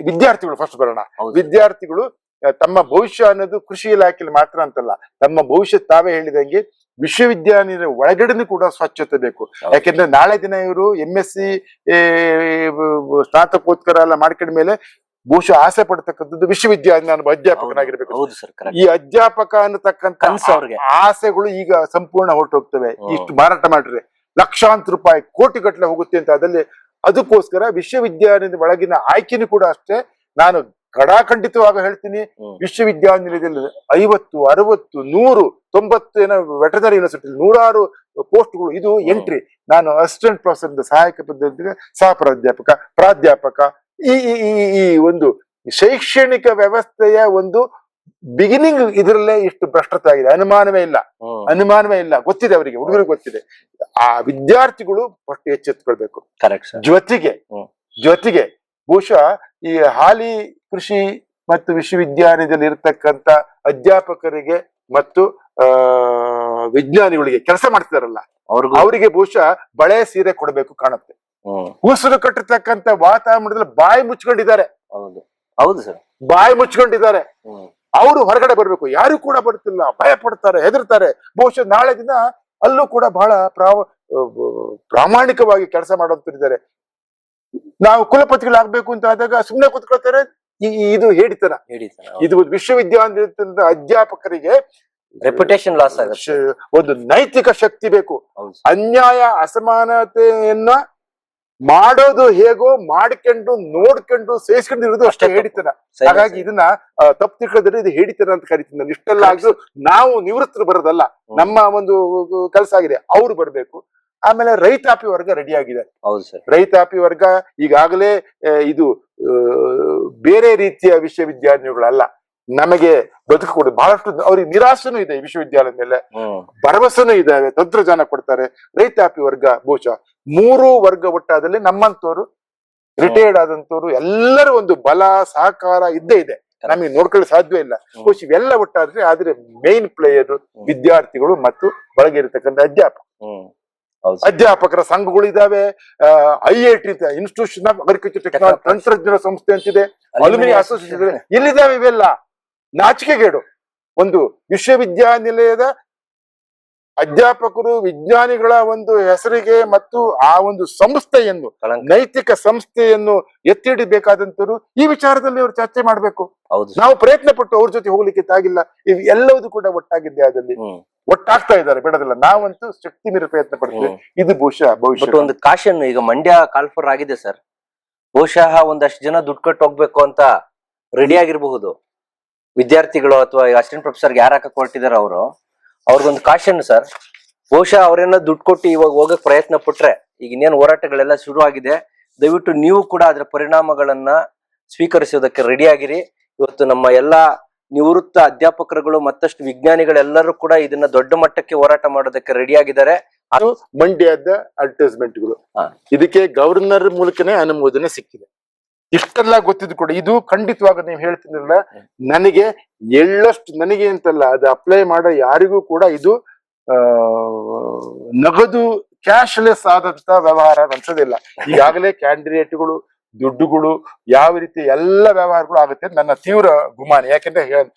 ವಿದ್ಯಾರ್ಥಿಗಳು ಫಸ್ಟ್ ಬರೋಣ. ವಿದ್ಯಾರ್ಥಿಗಳು ತಮ್ಮ ಭವಿಷ್ಯ ಅನ್ನೋದು ಕೃಷಿ ಇಲಾಖೆಯಲ್ಲಿ ಮಾತ್ರ ಅಂತಲ್ಲ, ತಮ್ಮ ಭವಿಷ್ಯ ತಾವೇ ಹೇಳಿದಂಗೆ ವಿಶ್ವವಿದ್ಯಾನಿಲಯ ಒಳಗಡೆನೂ ಕೂಡ ಸ್ವಚ್ಛತೆ ಬೇಕು. ಯಾಕೆಂದ್ರೆ ನಾಳೆ ದಿನ ಇವರು MSc ಸ್ನಾತಕೋತ್ತರ ಎಲ್ಲ ಮಾಡ್ಕೊಂಡ್ಮೇಲೆ ಬಹುಶಃ ಆಸೆ ಪಡ್ತಕ್ಕಂಥದ್ದು ವಿಶ್ವವಿದ್ಯಾನಿಲಯ ಅಧ್ಯಾಪಕನಾಗಿರ್ಬೇಕು. ಈ ಅಧ್ಯಾಪಕ ಅನ್ನತಕ್ಕಂಥ ಆಸೆಗಳು ಈಗ ಸಂಪೂರ್ಣ ಹೊರಟೋಗ್ತವೆ. ಇಷ್ಟು ಮಾರಾಟ ಮಾಡ್ರೆ ಲಕ್ಷಾಂತರ ರೂಪಾಯಿ, ಕೋಟಿಗಟ್ಟಲೆ ಹೋಗುತ್ತೆ ಅಂತ. ಅದಕ್ಕೋಸ್ಕರ ವಿಶ್ವವಿದ್ಯಾನಿಲಯದ ಒಳಗಿನ ಆಯ್ಕೆನೂ ಕೂಡ ಅಷ್ಟೇ. ನಾನು ಖಡಾಖಂಡಿತವಾಗಿ ಹೇಳ್ತೀನಿ, ವಿಶ್ವವಿದ್ಯಾನಿಲಯದಲ್ಲಿ 50, 60, 100, 90 ಏನೋ ವೆಟರ್ನರಿ ಯೂನಿವರ್ಸಿಟಿ 100 ಪೋಸ್ಟ್ಗಳು. ಇದು ಎಂಟ್ರಿ. ನಾನು ಅಸಿಸ್ಟೆಂಟ್ ಪ್ರೊಫೆಸರ್, ಸಹಾಯಕ ಪದ್ಧತಿ, ಸಹ ಪ್ರಾಧ್ಯಾಪಕ, ಈ ಒಂದು ಶೈಕ್ಷಣಿಕ ವ್ಯವಸ್ಥೆಯ ಒಂದು ಬಿಗಿನಿಂಗ್ ಇದರಲ್ಲೇ ಇಷ್ಟು ಭ್ರಷ್ಟತೆ ಆಗಿದೆ. ಅನುಮಾನವೇ ಇಲ್ಲ. ಗೊತ್ತಿದೆ ಅವರಿಗೆ, ಹುಡುಗರಿಗೆ ಗೊತ್ತಿದೆ. ಆ ವಿದ್ಯಾರ್ಥಿಗಳು ಫಸ್ಟ್ ಎಚ್ಚೆತ್ಕೊಳ್ಬೇಕು. ಜೊತೆಗೆ ಬಹುಶಃ ಈ ಹಾಲಿ ಕೃಷಿ ಮತ್ತು ವಿಶ್ವವಿದ್ಯಾನಿಲಯದಲ್ಲಿ ಇರತಕ್ಕಂತ ಅಧ್ಯಾಪಕರಿಗೆ ಮತ್ತು ವಿಜ್ಞಾನಿಗಳಿಗೆ ಕೆಲಸ ಮಾಡ್ತಿದಾರಲ್ಲ, ಅವರಿಗೆ ಬಹುಶಃ ಬಳೆ ಸೀರೆ ಕೊಡಬೇಕು ಕಾಣುತ್ತೆ. ಉಸಿರು ಕಟ್ಟಿರ್ತಕ್ಕಂಥ ವಾತಾವರಣದಲ್ಲಿ ಬಾಯಿ ಮುಚ್ಕೊಂಡಿದ್ದಾರೆ. ಹೌದು ಸರ್, ಬಾಯಿ ಮುಚ್ಕೊಂಡಿದ್ದಾರೆ. ಅವರು ಹೊರಗಡೆ ಬರ್ಬೇಕು. ಯಾರು ಕೂಡ ಬರ್ತಿಲ್ಲ, ಭಯ ಪಡ್ತಾರೆ, ಹೆದರ್ತಾರೆ. ಬಹುಶಃ ನಾಳೆ ದಿನ ಅಲ್ಲೂ ಕೂಡ ಬಹಳ ಪ್ರಾಮಾಣಿಕವಾಗಿ ಕೆಲಸ ಮಾಡುವಂತಿದ್ದಾರೆ. ನಾವು ಕುಲಪತಿಗಳಾಗ್ಬೇಕು ಅಂತ ಆದಾಗ ಸುಮ್ಮನೆ ಕೂತ್ಕೊಳ್ತಾರೆ. ಇದು ಹೇಳಿತರ. ಇದು ವಿಶ್ವವಿದ್ಯಾನಿಲಯದ ಅಧ್ಯಾಪಕರಿಗೆ ರೆಪ್ಯುಟೇಷನ್ ಲಾಸ್ ಆಗುತ್ತೆ. ಒಂದು ನೈತಿಕ ಶಕ್ತಿ ಬೇಕು. ಅನ್ಯಾಯ ಅಸಮಾನತೆಯನ್ನ ಮಾಡೋದು ಹೇಗೋ ಮಾಡ್ಕೊಂಡು ನೋಡ್ಕೊಂಡು ಸೇರಿಸ್ಕೊಂಡು ಇರೋದು ಅಷ್ಟೇ ಹೇಳಿತರ. ಹಾಗಾಗಿ ಇದನ್ನ ತಪ್ಪು ತಿಳ್ಕೊಳ್ಳೋದ್ರೆ ಇದು ಹೇಳಿತರ ಅಂತ ಕರಿತೀನಿ ನಾನು. ಇಷ್ಟೆಲ್ಲ ಆಗಿ ನಾವು ನಿವೃತ್ತರು ಬರೋದಲ್ಲ, ನಮ್ಮ ಒಂದು ಕೆಲಸ ಆಗಿದೆ. ಅವ್ರು ಬರ್ಬೇಕು. ಆಮೇಲೆ ರೈತಾಪಿ ವರ್ಗ ರೆಡಿ ಆಗಿದೆ. ರೈತಾಪಿ ವರ್ಗ ಈಗಾಗಲೇ ಇದು ಬೇರೆ ರೀತಿಯ ವಿಶ್ವವಿದ್ಯಾನಿಲಯಗಳಲ್ಲ. ನಮಗೆ ಬದುಕು ಕೊಡ ಬಹಳಷ್ಟು ಅವ್ರಿಗೆ ನಿರಾಶನೂ ಇದೆ. ವಿಶ್ವವಿದ್ಯಾಲಯದ ಮೇಲೆ ಭರವಸೆನೂ ಇದಾವೆ, ತಂತ್ರಜ್ಞಾನ ಕೊಡ್ತಾರೆ. ರೈತಾಪಿ ವರ್ಗ ಬಹುಶಃ 3 ವರ್ಗ ಒಟ್ಟಾದಲ್ಲಿ ನಮ್ಮಂತವ್ರು, ರಿಟೈರ್ಡ್ ಆದಂತವ್ರು ಎಲ್ಲರೂ ಒಂದು ಬಲ ಸಹಕಾರ ಇದ್ದೇ ಇದೆ. ನಮಗೆ ನೋಡ್ಕೊಳ್ಳಿ ಸಾಧ್ಯ ಇಲ್ಲ. ಬಹುಶಃ ಇವೆಲ್ಲ ಒಟ್ಟಾದ್ರೆ ಆದ್ರೆ ಮೇನ್ ಪ್ಲೇಯರ್ ವಿದ್ಯಾರ್ಥಿಗಳು ಮತ್ತು ಒಳಗೆ ಇರತಕ್ಕಂಥ ಅಧ್ಯಾಪಕರ ಸಂಘಗಳು ಇದಾವೆ. IIT institution of agriculture technology ತಂತ್ರಜ್ಞಾನ ಸಂಸ್ಥೆ ಅಂತಿದೆ. ಅಲ್ಯೂಮಿನಿ ಅಸೋಸಿಯೇಷನ್ ಇಲ್ಲಿದ್ದಾವೆ. ಇವೆಲ್ಲ ನಾಚಿಕೆಗೇಡು. ಒಂದು ವಿಶ್ವವಿದ್ಯಾನಿಲಯದ ಅಧ್ಯಾಪಕರು ವಿಜ್ಞಾನಿಗಳ ಒಂದು ಹೆಸರಿಗೆ ಮತ್ತು ಆ ಒಂದು ಸಂಸ್ಥೆಯನ್ನು, ನೈತಿಕ ಸಂಸ್ಥೆಯನ್ನು ಎತ್ತಿ ಹಿಡಿಬೇಕಾದಂತರು ಈ ವಿಚಾರದಲ್ಲಿ ಅವರು ಚರ್ಚೆ ಮಾಡ್ಬೇಕು. ನಾವು ಪ್ರಯತ್ನ ಪಟ್ಟು ಅವ್ರ ಜೊತೆ ಹೋಗ್ಲಿಕ್ಕೆ ಆಗಿಲ್ಲ. ಎಲ್ಲವೂ ಕೂಡ ಒಟ್ಟಾಗಿದ್ದೆ, ಅದಲ್ಲಿ ಒಟ್ಟಾಗ್ತಾ ಇದ್ದಾರೆ, ಬಿಡೋದಿಲ್ಲ. ನಾವಂತೂ ಶಕ್ತಿ ಮೀರಿ ಪ್ರಯತ್ನ ಪಡ್ತೀವಿ. ಇದು ಬಹುಶಃ ಭವಿಷ್ಯ. ಒಂದು ಕಾಶನ್ ಈಗ ಮಂಡ್ಯ ಕಾಲ್ಫರ್ ಆಗಿದೆ ಸರ್. ಬಹುಶಃ ಒಂದಷ್ಟು ಜನ ದುಡ್ಡು ಕಟ್ಟು ಹೋಗ್ಬೇಕು ಅಂತ ರೆಡಿ ಆಗಿರಬಹುದು ವಿದ್ಯಾರ್ಥಿಗಳು, ಅಥವಾ ಅಸಿಸ್ಟೆಂಟ್ ಪ್ರೊಫೆಸರ್ಗೆ ಯಾರು ಹಾಕಕ್ ಹೊರಟಿದಾರ ಅವ್ರಿಗೊಂದು ಕಾಶನ್ ಸರ್. ಬಹುಶಃ ಅವ್ರೇನೋ ದುಡ್ಡು ಕೊಟ್ಟು ಇವಾಗ ಹೋಗಕ್ ಪ್ರಯತ್ನ ಪಟ್ರೆ, ಈಗ ಇನ್ನೇನು ಹೋರಾಟಗಳೆಲ್ಲ ಶುರು ಆಗಿದೆ, ದಯವಿಟ್ಟು ನೀವು ಕೂಡ ಅದರ ಪರಿಣಾಮಗಳನ್ನ ಸ್ವೀಕರಿಸೋದಕ್ಕೆ ರೆಡಿ ಆಗಿರಿ. ಇವತ್ತು ನಮ್ಮ ಎಲ್ಲಾ ನಿವೃತ್ತ ಅಧ್ಯಾಪಕರುಗಳು ಮತ್ತಷ್ಟು ವಿಜ್ಞಾನಿಗಳೆಲ್ಲರೂ ಕೂಡ ಇದನ್ನ ದೊಡ್ಡ ಮಟ್ಟಕ್ಕೆ ಹೋರಾಟ ಮಾಡೋದಕ್ಕೆ ರೆಡಿ ಆಗಿದ್ದಾರೆ. ಅದು ಮಂಡ್ಯದ ಅಡ್ವರ್ಟೈಸ್ಮೆಂಟ್ಗಳು. ಇದಕ್ಕೆ ಗವರ್ನರ್ ಮೂಲಕನೇ ಅನುಮೋದನೆ ಸಿಕ್ಕಿದೆ. ಇಷ್ಟೆಲ್ಲ ಗೊತ್ತಿದ್ದು ಕೂಡ ಇದು ಖಂಡಿತವಾಗ ನೀವು ಹೇಳ್ತೀನಲ್ಲ, ನನಗೆ ಎಳ್ಳಷ್ಟು ನನಗೆ ಅಂತಲ್ಲ, ಅದು ಅಪ್ಲೈ ಮಾಡೋ ಯಾರಿಗೂ ಕೂಡ ಇದು ನಗದು ಕ್ಯಾಶ್ಲೆಸ್ ಆದಂತ ವ್ಯವಹಾರ ಅನ್ಸೋದಿಲ್ಲ. ಈಗಾಗಲೇ ಕ್ಯಾಂಡಿಡೇಟ್ಗಳು ದುಡ್ಡುಗಳು ಯಾವ ರೀತಿ ಎಲ್ಲ ವ್ಯವಹಾರಗಳು ಆಗುತ್ತೆ ಅಂತ ನನ್ನ ತೀವ್ರ ಗುಮಾನ. ಯಾಕಂದ್ರೆ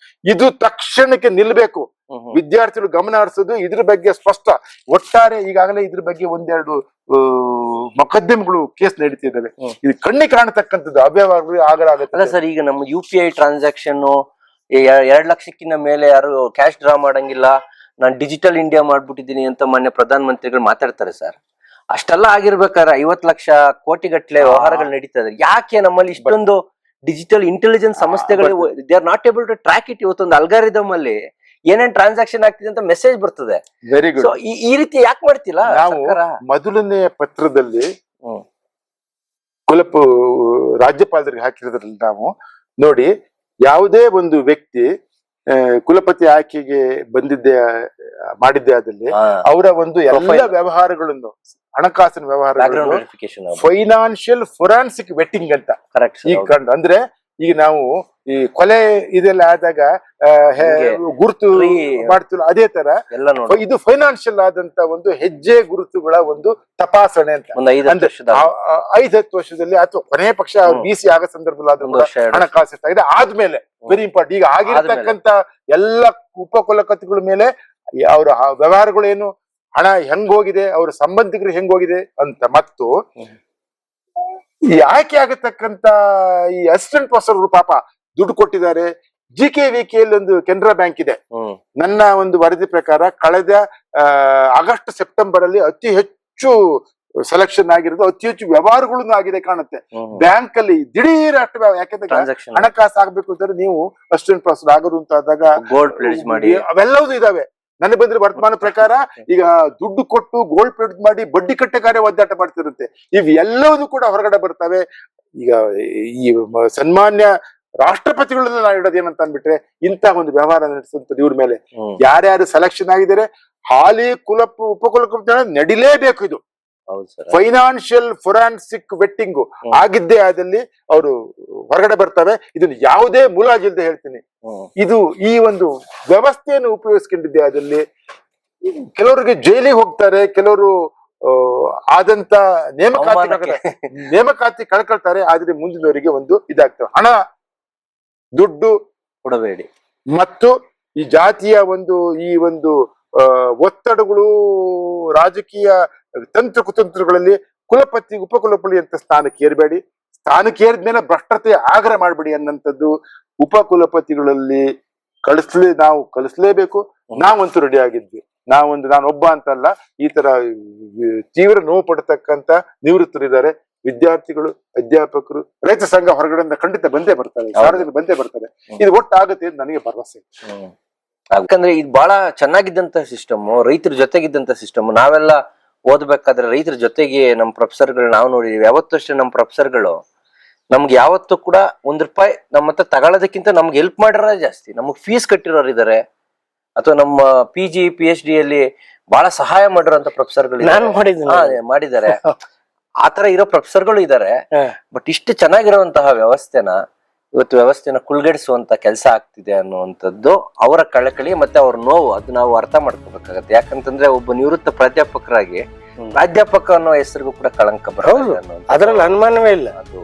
ಇದು ತಕ್ಷಣಕ್ಕೆ ನಿಲ್ಬೇಕು. ವಿದ್ಯಾರ್ಥಿಗಳು ಗಮನ ಹರಿಸೋದು ಇದ್ರ ಬಗ್ಗೆ ಸ್ಪಷ್ಟ. ಒಟ್ಟಾರೆ ಈಗಾಗಲೇ ಇದ್ರ ಬಗ್ಗೆ ಒಂದೆರಡು ಮೊಕದ್ದಮೆಗಳು ಕೇಸ್ ನಡೀತಿದ್ದಾವೆ. ಇದು ಕಣ್ಣಿಗೆ ಕಾಣತಕ್ಕಂಥದ್ದು ಅವ್ಯವಹಾರಗಳು ಆಗಲಾಗುತ್ತೆ. ಅಲ್ಲ ಸರ್, ಈಗ ನಮ್ಮ UPI ಟ್ರಾನ್ಸಾಕ್ಷನ್ 2 ಲಕ್ಷಕ್ಕಿಂತ ಮೇಲೆ ಯಾರು ಕ್ಯಾಶ್ ಡ್ರಾ ಮಾಡಂಗಿಲ್ಲ, ನಾನು ಡಿಜಿಟಲ್ ಇಂಡಿಯಾ ಮಾಡ್ಬಿಟ್ಟಿದ್ದೀನಿ ಅಂತ ಮಾನ್ಯ ಪ್ರಧಾನ ಮಂತ್ರಿಗಳು ಮಾತಾಡ್ತಾರೆ ಸರ್. ಅಷ್ಟೆಲ್ಲ ಆಗಿರ್ಬೇಕಾದ್ರೆ 50 ಲಕ್ಷ ಕೋಟಿಗಟ್ಟಲೆ ವ್ಯವಹಾರಗಳು ನಡೀತಾ ಇದೆ. ಯಾಕೆ ನಮ್ಮಲ್ಲಿ ಇಷ್ಟೊಂದು ಡಿಜಿಟಲ್ ಇಂಟೆಲಿಜೆನ್ಸ್ ಸಂಸ್ಥೆಗಳು they are not able to track it? ಇವತ್ತೊಂದು ಅಲ್ಗಾರಿದಮ್ ಅಲ್ಲಿ ಏನೇನ್ ಟ್ರಾನ್ಸಾಕ್ಷನ್ ಆಗ್ತಿದೆ ಅಂತ ಮೆಸೇಜ್ ಬರ್ತದೆ. Very good. ಈ ರೀತಿ ಯಾಕೆ ಮಾಡ್ತಿಲ್ಲ? ನಾವು ಮೊದಲನೇ ಪತ್ರದಲ್ಲಿ ರಾಜ್ಯಪಾಲರಿಗೆ ಹಾಕಿರೋದ್ರಲ್ಲಿ ನಾವು ನೋಡಿ, ಯಾವುದೇ ಒಂದು ವ್ಯಕ್ತಿ ಕುಲಪತಿ ಆಯ್ಕೆಗೆ ಮಾಡಿದ್ದೇ ಆದಲ್ಲಿ ಅವರ ಒಂದು ಎಲ್ಲ ವ್ಯವಹಾರಗಳನ್ನು, ಹಣಕಾಸಿನ ವ್ಯವಹಾರಗಳನ್ನು ಫೈನಾನ್ಷಿಯಲ್ ಫೊರೆನ್ಸಿಕ್ ವೆಟ್ಟಿಂಗ್ ಅಂತ ಈ ಕಂಡು, ಅಂದ್ರೆ ಈಗ ನಾವು ಈ ಕೊಲೆ ಇದೆಲ್ಲ ಆದಾಗ ಗುರುತು ಮಾಡ್ತೀವಿ, ಅದೇ ತರ ಇದು ಫೈನಾನ್ಷಿಯಲ್ ಆದಂತ ಒಂದು ಹೆಜ್ಜೆ ಗುರುತುಗಳ ಒಂದು ತಪಾಸಣೆ ಅಂತ. 5-10 ವರ್ಷದಲ್ಲಿ ಅಥವಾ ಕೊನೆಯ ಪಕ್ಷ BC ಆಗೋ ಸಂದರ್ಭದಲ್ಲಿ ಹಣಕಾಸು ಇದೆ ಆದ್ಮೇಲೆ ವೆರಿ ಇಂಪಾರ್ಟೆಂಟ್. ಈಗ ಆಗಿರ್ತಕ್ಕಂತ ಎಲ್ಲ ಉಪಕುಲಪತಿಗಳ ಮೇಲೆ ಅವರ ವ್ಯವಹಾರಗಳೇನು, ಹಣ ಹೆಂಗೋಗಿದೆ, ಅವ್ರ ಸಂಬಂಧಿಕರು ಹೆಂಗೋಗಿದೆ ಅಂತ, ಮತ್ತು ಈ ಆಯ್ಕೆ ಆಗತಕ್ಕಂತ ಈ ಅಸಿಸ್ಟೆಂಟ್ ಪ್ರೊಫೆಸರ್ಗಳು ಪಾಪ ದುಡ್ಡು ಕೊಟ್ಟಿದ್ದಾರೆ. GKVK ಯಲ್ಲಿ ಒಂದು ಕೆನರಾ ಬ್ಯಾಂಕ್ ಇದೆ. ನನ್ನ ಒಂದು ವರದಿ ಪ್ರಕಾರ ಕಳೆದ ಆಗಸ್ಟ್ ಸೆಪ್ಟೆಂಬರ್ ಅಲ್ಲಿ ಅತಿ ಹೆಚ್ಚು ಸೆಲೆಕ್ಷನ್ ಆಗಿರೋದು, ಅತಿ ಹೆಚ್ಚು ವ್ಯವಹಾರಗಳನ್ನು ಆಗಿದೆ ಕಾಣುತ್ತೆ ಬ್ಯಾಂಕ್ ಅಲ್ಲಿ. ದಿಢೀರ್ ಅಷ್ಟು ಯಾಕಂದ್ರೆ ಹಣಕಾಸು ಆಗ್ಬೇಕು ಅಂತಂದ್ರೆ ನೀವು ಅಸಿಸ್ಟೆಂಟ್ ಪ್ರೊಫೆಸರ್ ಆಗೋದು ಅಂತ ಆದಾಗ ಗೋಲ್ಡ್ ಪ್ಲೇಸ್ ಮಾಡಿ ಅವೆಲ್ಲವೂ ಇದಾವೆ. ನನಗೆ ಬಂದ್ರೆ ವರ್ತಮಾನ ಪ್ರಕಾರ ಈಗ ದುಡ್ಡು ಕೊಟ್ಟು ಗೋಲ್ಡ್ ಪ್ಲೇಟ್ ಮಾಡಿ ಬಡ್ಡಿ ಕಟ್ಟೆಗಾರೆ ಒದ್ದಾಟ ಮಾಡ್ತಿರುತ್ತೆ. ಇವೆಲ್ಲವೂ ಕೂಡ ಹೊರಗಡೆ ಬರ್ತವೆ. ಈಗ ಈ ಸನ್ಮಾನ್ಯ ರಾಷ್ಟ್ರಪತಿಗಳನ್ನ ನಾವು ಇಡೋದೇನಂತ ಅಂದ್ಬಿಟ್ರೆ, ಇಂತ ಒಂದು ವ್ಯವಹಾರ ನಡೆಸುವಂತದ್ದು ಇವ್ರ ಮೇಲೆ ಯಾರ್ಯಾರು ಸೆಲೆಕ್ಷನ್ ಆಗಿದ್ದಾರೆ, ಹಾಲಿ ಉಪಕುಲಪತಿ ನಡಿಲೇಬೇಕು. ಇದು ಫೈನಾನ್ಷಿಯಲ್ ಫೊರೆನ್ಸಿಕ್ ವೆಟ್ಟಿಂಗ್ ಆಗಿದ್ದೇ ಆದಲ್ಲಿ ಅವರು ಹೊರಗಡೆ ಬರ್ತವೆ. ಇದನ್ನು ಯಾವುದೇ ಮುಲಾಜಿಲ್ದೆ ಹೇಳ್ತೀನಿ, ಇದು ಈ ಒಂದು ವ್ಯವಸ್ಥೆಯನ್ನು ಉಪಯೋಗಿಸ್ಕೊಂಡಿದ್ದೆ ಆದಲ್ಲಿ ಕೆಲವರಿಗೆ ಜೈಲಿಗೆ ಹೋಗ್ತಾರೆ, ಕೆಲವರು ಆದಂತ ನೇಮಕಾತಿ ಕಳ್ಕೊಳ್ತಾರೆ. ಆದ್ರೆ ಮುಂದಿನವರಿಗೆ ಒಂದು ಇದಾಗ್ತವೆ. ಹಣ, ದುಡ್ಡು ಕೊಡಬೇಡಿ ಮತ್ತು ಈ ಜಾತಿಯ ಈ ಒಂದು ಒತ್ತಡಗಳು, ರಾಜಕೀಯ ತಂತ್ರ ಕುತಂತ್ರಗಳಲ್ಲಿ ಕುಲಪತಿ ಉಪಕುಲಪತಿ ಅಂತ ಸ್ಥಾನಕ್ಕೆ ಏರ್ಬೇಡಿ. ಸ್ಥಾನಕ್ಕೆ ಏರಿದ್ಮೇಲೆ ಭ್ರಷ್ಟತೆ ಆಗ್ರಹ ಮಾಡ್ಬೇಡಿ ಅನ್ನಂಥದ್ದು ಉಪಕುಲಪತಿಗಳಲ್ಲಿ ನಾವು ಕಳಿಸ್ಲೇಬೇಕು. ನಾವಂತೂ ರೆಡಿ ಆಗಿದ್ವಿ. ನಾನೊಬ್ಬ ಅಂತಲ್ಲ, ಈ ತರ ತೀವ್ರ ನೋವು ಪಡ್ತಕ್ಕಂತ ನಿವೃತ್ತರಿದ್ದಾರೆ. ವಿದ್ಯಾರ್ಥಿಗಳು, ಅಧ್ಯಾಪಕರು, ರೈತ ಸಂಘ ಹೊರಗಡೆಯಿಂದ ಖಂಡಿತ ಬಂದೇ ಬರ್ತಾರೆ, ಸಾರ್ವಜನಿಕರು ಬಂದೇ ಬರ್ತಾರೆ. ಇದು ಒಟ್ಟಾಗುತ್ತೆ ಅಂತ ನನಗೆ ಭರವಸೆ. ಯಾಕಂದ್ರೆ ಇದು ಬಹಳ ಚೆನ್ನಾಗಿದ್ದಂತ ಸಿಸ್ಟಮ್, ರೈತರ ಜೊತೆಗಿದ್ದಂತ ಸಿಸ್ಟಮ್. ನಾವೆಲ್ಲ ಓದ್ಬೇಕಾದ್ರೆ ರೈತರ ಜೊತೆಗೆ ನಮ್ಮ ಪ್ರೊಫೆಸರ್ಗಳು ನಾವು ನೋಡಿದೀವಿ. ಯಾವತ್ತೂ ಅಷ್ಟೇ ನಮ್ಮ ಪ್ರೊಫೆಸರ್ಗಳು ನಮ್ಗೆ ಯಾವತ್ತೂ ಕೂಡ ₹1 ನಮ್ಮ ಹತ್ರ ತಗೊಳ್ಳೋದಕ್ಕಿಂತ ನಮ್ಗೆ ಹೆಲ್ಪ್ ಮಾಡಿರೋದೇ ಜಾಸ್ತಿ. ನಮಗ್ ಫೀಸ್ ಕಟ್ಟಿರೋರು ಇದಾರೆ, ಅಥವಾ ನಮ್ಮ PG PhD ಅಲ್ಲಿ ಬಹಳ ಸಹಾಯ ಮಾಡಿರೋಂತ ಪ್ರೊಫೆಸರ್ಗಳು ಮಾಡಿದ್ದಾರೆ. ಆತರ ಇರೋ ಪ್ರೊಫೆಸರ್ಗಳು ಇದಾರೆ. ಬಟ್ ಇಷ್ಟು ಚೆನ್ನಾಗಿರುವಂತಹ ವ್ಯವಸ್ಥೆನ ಕುಳ್ಗೆಡಿಸುವಂತ ಕೆಲಸ ಆಗ್ತಿದೆ ಅನ್ನುವಂಥದ್ದು ಅವರ ಕಳಕಳಿ ಮತ್ತೆ ಅವ್ರ ನೋವು. ಅದು ನಾವು ಅರ್ಥ ಮಾಡ್ಕೋಬೇಕಾಗತ್ತೆ. ಯಾಕಂತಂದ್ರೆ ಒಬ್ಬ ನಿವೃತ್ತ ಪ್ರಾಧ್ಯಾಪಕರಾಗಿ ಪ್ರಾಧ್ಯಾಪಕ ಅನ್ನೋ ಹೆಸರಿಗೂ ಕೂಡ ಕಳಂಕ ಬರೋದು, ಅದ್ರಲ್ಲಿ ಅನುಮಾನವೇ ಇಲ್ಲ. ಅದು